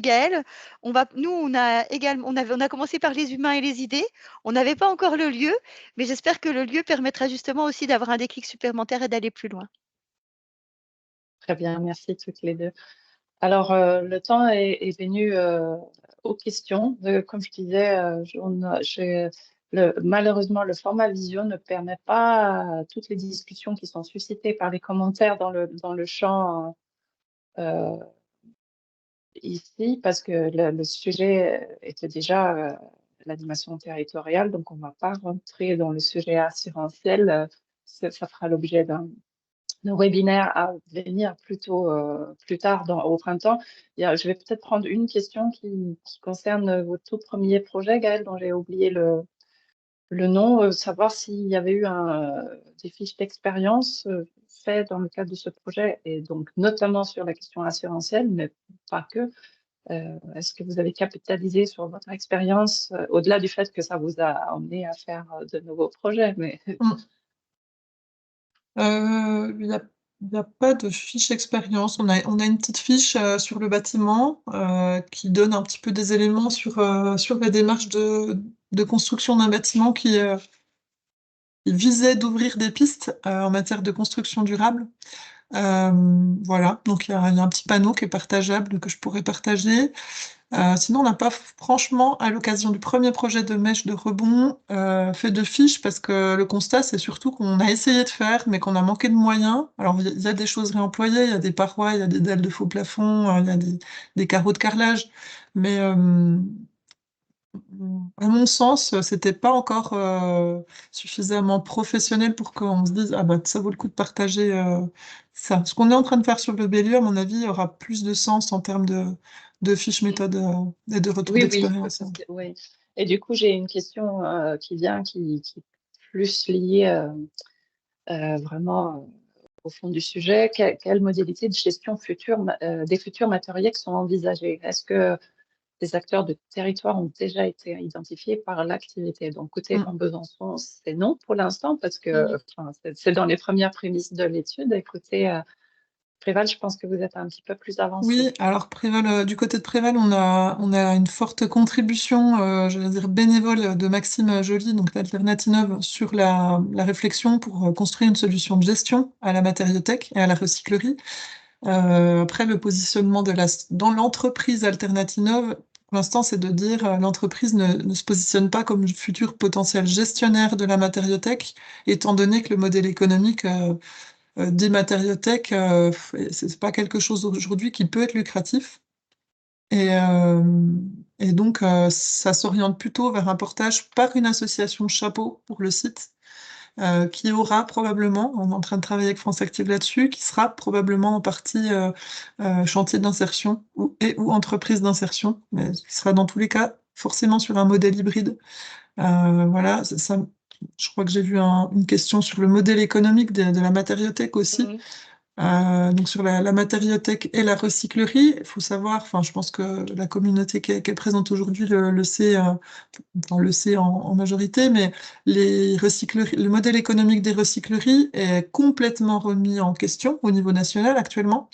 Gaëlle, nous, on a commencé par les humains et les idées. On n'avait pas encore le lieu, mais j'espère que le lieu permettra justement aussi d'avoir un déclic supplémentaire et d'aller plus loin. Très bien, merci toutes les deux. Alors, le temps est venu aux questions. Comme je disais, malheureusement, le format visio ne permet pas toutes les discussions qui sont suscitées par les commentaires dans le champ euh, ici, parce que le sujet était déjà l'animation territoriale, donc on ne va pas rentrer dans le sujet assurantiel. Ça fera l'objet d'un webinaire à venir plutôt plus tard au printemps. Je vais peut-être prendre une question qui concerne vos tout premiers projets, Gaëlle, dont j'ai oublié le nom, savoir s'il y avait eu des fiches d'expérience faites dans le cadre de ce projet, et donc notamment sur la question assurantielle, mais pas que. Est-ce que vous avez capitalisé sur votre expérience, au-delà du fait que ça vous a emmené à faire de nouveaux projets, mais Il n'y a pas de fiche expérience. On a une petite fiche sur le bâtiment qui donne un petit peu des éléments sur la démarche de construction d'un bâtiment qui visait d'ouvrir des pistes en matière de construction durable. Euh, voilà, donc il y a un petit panneau qui est partageable que je pourrais partager. Sinon, on n'a pas franchement, à l'occasion du premier projet de mèche de rebond, fait de fiches parce que le constat, c'est surtout qu'on a essayé de faire, mais qu'on a manqué de moyens. Alors, il y a des choses réemployées, il y a des parois, il y a des dalles de faux plafond, il y a des carreaux de carrelage, mais à mon sens, c'était pas encore suffisamment professionnel pour qu'on se dise, ah bah ça vaut le coup de partager ça. Ce qu'on est en train de faire sur le Bélieu, à mon avis, aura plus de sens en termes de fiches méthodes et de retour oui, oui, d'expérience. oui. Et du coup, j'ai une question qui est plus liée vraiment au fond du sujet. Quelle modalité de gestion des futurs matériels sont envisagées? Est-ce que les acteurs de territoire ont déjà été identifiés par l'activité? Donc, côté Mm. Camp Besançon, c'est non pour l'instant, parce que Mhm. enfin, c'est dans les premières prémices de l'étude. Et côté Préval, je pense que vous êtes un petit peu plus avancé. Oui, alors Préval, du côté de Préval, on a une forte contribution, je vais dire bénévole, de Maxime Joly, donc d'Alternatinov, sur la réflexion pour construire une solution de gestion à la matériothèque et à la recyclerie. Après, le positionnement dans l'entreprise Alternatinov, pour l'instant, c'est de dire l'entreprise ne se positionne pas comme futur potentiel gestionnaire de la matériothèque, étant donné que le modèle économique des matériothèques, c'est pas quelque chose aujourd'hui qui peut être lucratif. Et, euh, et donc, ça s'oriente plutôt vers un portage par une association chapeau pour le site qui aura probablement, on est en train de travailler avec France Active là-dessus, qui sera probablement en partie chantier d'insertion ou entreprise d'insertion, mais qui sera dans tous les cas forcément sur un modèle hybride. Voilà, je crois que j'ai vu une question sur le modèle économique de la matériothèque aussi. Mhm. Donc sur la matériothèque et la recyclerie, il faut savoir, enfin je pense que la communauté qui est présente aujourd'hui le sait, on le sait en majorité, mais le modèle économique des recycleries est complètement remis en question au niveau national actuellement.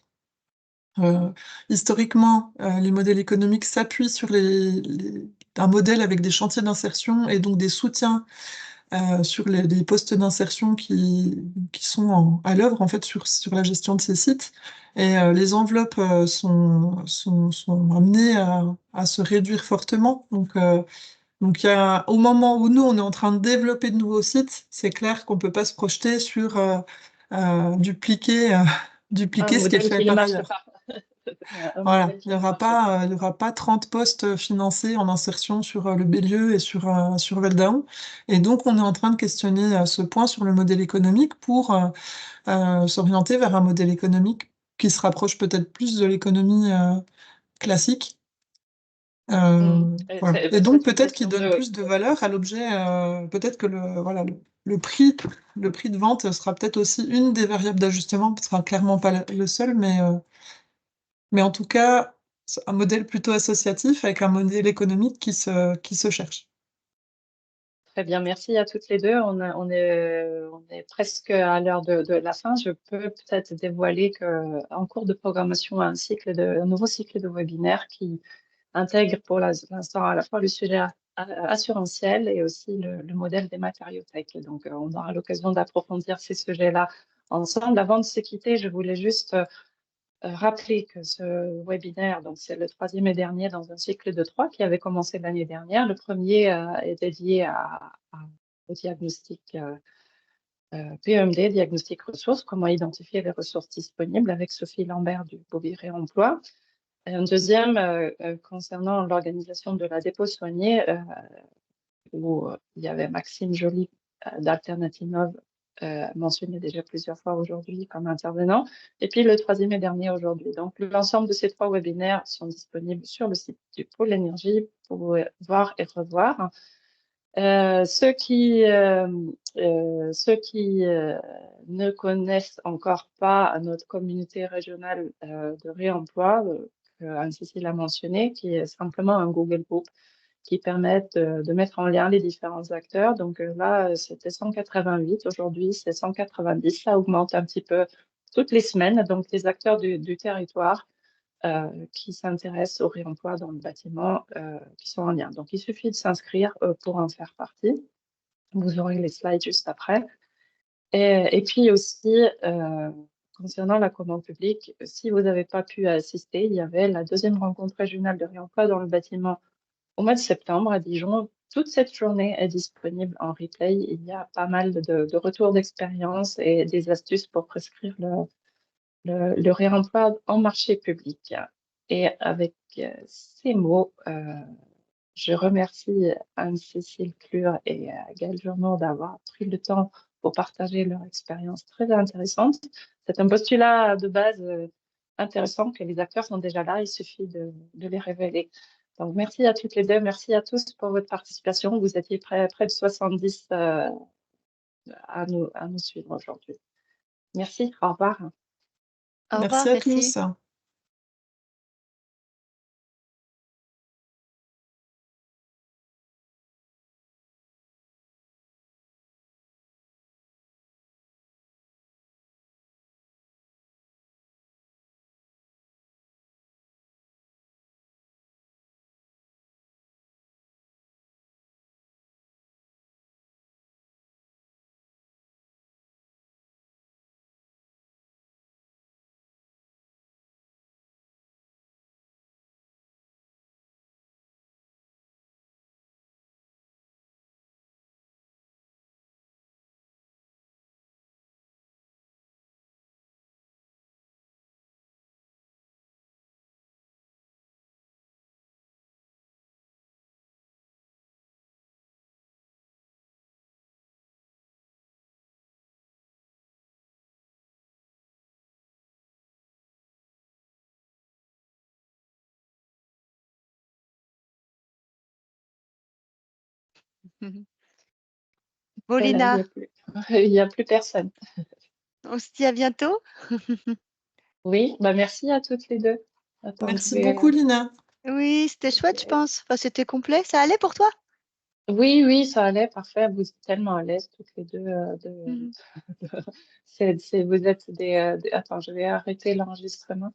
Euh, Historiquement, les modèles économiques s'appuient sur un modèle avec des chantiers d'insertion et donc des soutiens sur les postes d'insertion qui sont à l'œuvre en fait sur la gestion de ces sites. Et les enveloppes sont amenées à se réduire fortement. Donc, au moment où nous, on est en train de développer de nouveaux sites, c'est clair qu'on ne peut pas se projeter sur dupliquer, Un dupliquer ce qui est modèle fait qui ne par marche ailleurs. pas. Un Voilà, modèle qui ne marche pas. il y aura pas 30 postes financés en insertion sur le Bélieu et sur Veldaon. Et donc, on est en train de questionner ce point sur le modèle économique pour s'orienter vers un modèle économique qui se rapproche peut-être plus de l'économie classique. Mhm. Et Voilà. Et donc c'est une peut-être qu'il question donne de... plus de valeur à l'objet, peut-être que voilà, le prix, le prix de vente sera peut-être aussi une des variables d'ajustement, ce sera clairement pas le seul, mais en tout cas, c'est un modèle plutôt associatif avec un modèle économique qui se cherche. Très bien, merci à toutes les deux. On est presque à l'heure de la fin. Je peux peut-être dévoiler qu'en cours de programmation, un nouveau cycle de webinaire qui intègre pour l'instant à la fois le sujet assurantiel et aussi le modèle des matériothèques. Et donc, on aura l'occasion d'approfondir ces sujets-là ensemble. Avant de se quitter, je voulais juste rappeler que ce webinaire, donc c'est le troisième et dernier dans un cycle de trois qui avait commencé l'année dernière. Le premier est dédié au diagnostic PEMD, diagnostic ressources, comment identifier les ressources disponibles avec Sophie Lambert du Beauviré Emploi. Et un deuxième concernant l'organisation de la dépôt soignée, où il y avait Maxime Joly d'Alternative mentionné déjà plusieurs fois aujourd'hui comme intervenant. Et puis le troisième et dernier aujourd'hui. Donc l'ensemble de ces trois webinaires sont disponibles sur le site du Pôle Énergie pour voir et revoir. Ceux qui ne connaissent encore pas notre communauté régionale de réemploi, que Anne-Cécile a mentionné, qui est simplement un Google Group qui permet de mettre en lien les différents acteurs. Donc là, c'était 188. Aujourd'hui, c'est 190. Ça augmente un petit peu toutes les semaines. Donc les acteurs du territoire qui s'intéressent au réemploi dans le bâtiment qui sont en lien. Donc il suffit de s'inscrire pour en faire partie. Vous aurez les slides juste après. Et puis aussi, concernant la commande publique, si vous n'avez pas pu assister, il y avait la deuxième rencontre régionale de réemploi dans le bâtiment au mois de septembre à Dijon. Toute cette journée est disponible en replay. Il y a pas mal de retours d'expérience et des astuces pour prescrire le réemploi en marché public. Et avec ces mots, je remercie Anne-Cécile Clure et Gaëlle Journeau d'avoir pris le temps pour partager leur expérience très intéressante. C'est un postulat de base intéressant que les acteurs sont déjà là, il suffit de les révéler. Donc merci à toutes les deux, merci à tous pour votre participation. Vous étiez près de 70 à nous suivre aujourd'hui. Merci, au revoir. Au revoir, Merci à merci. tous. Bon, Et là, Lina, il y a plus personne. on se dit à bientôt. Oui, bah merci à toutes les deux. Attends, je Merci vais, beaucoup, Lina. Oui, c'était chouette, je pense. Enfin, c'était complet. Ça allait pour toi? Oui, oui, ça allait, parfait. Vous êtes tellement à l'aise toutes les deux. Mhm. Vous êtes Attends, je vais arrêter l'enregistrement.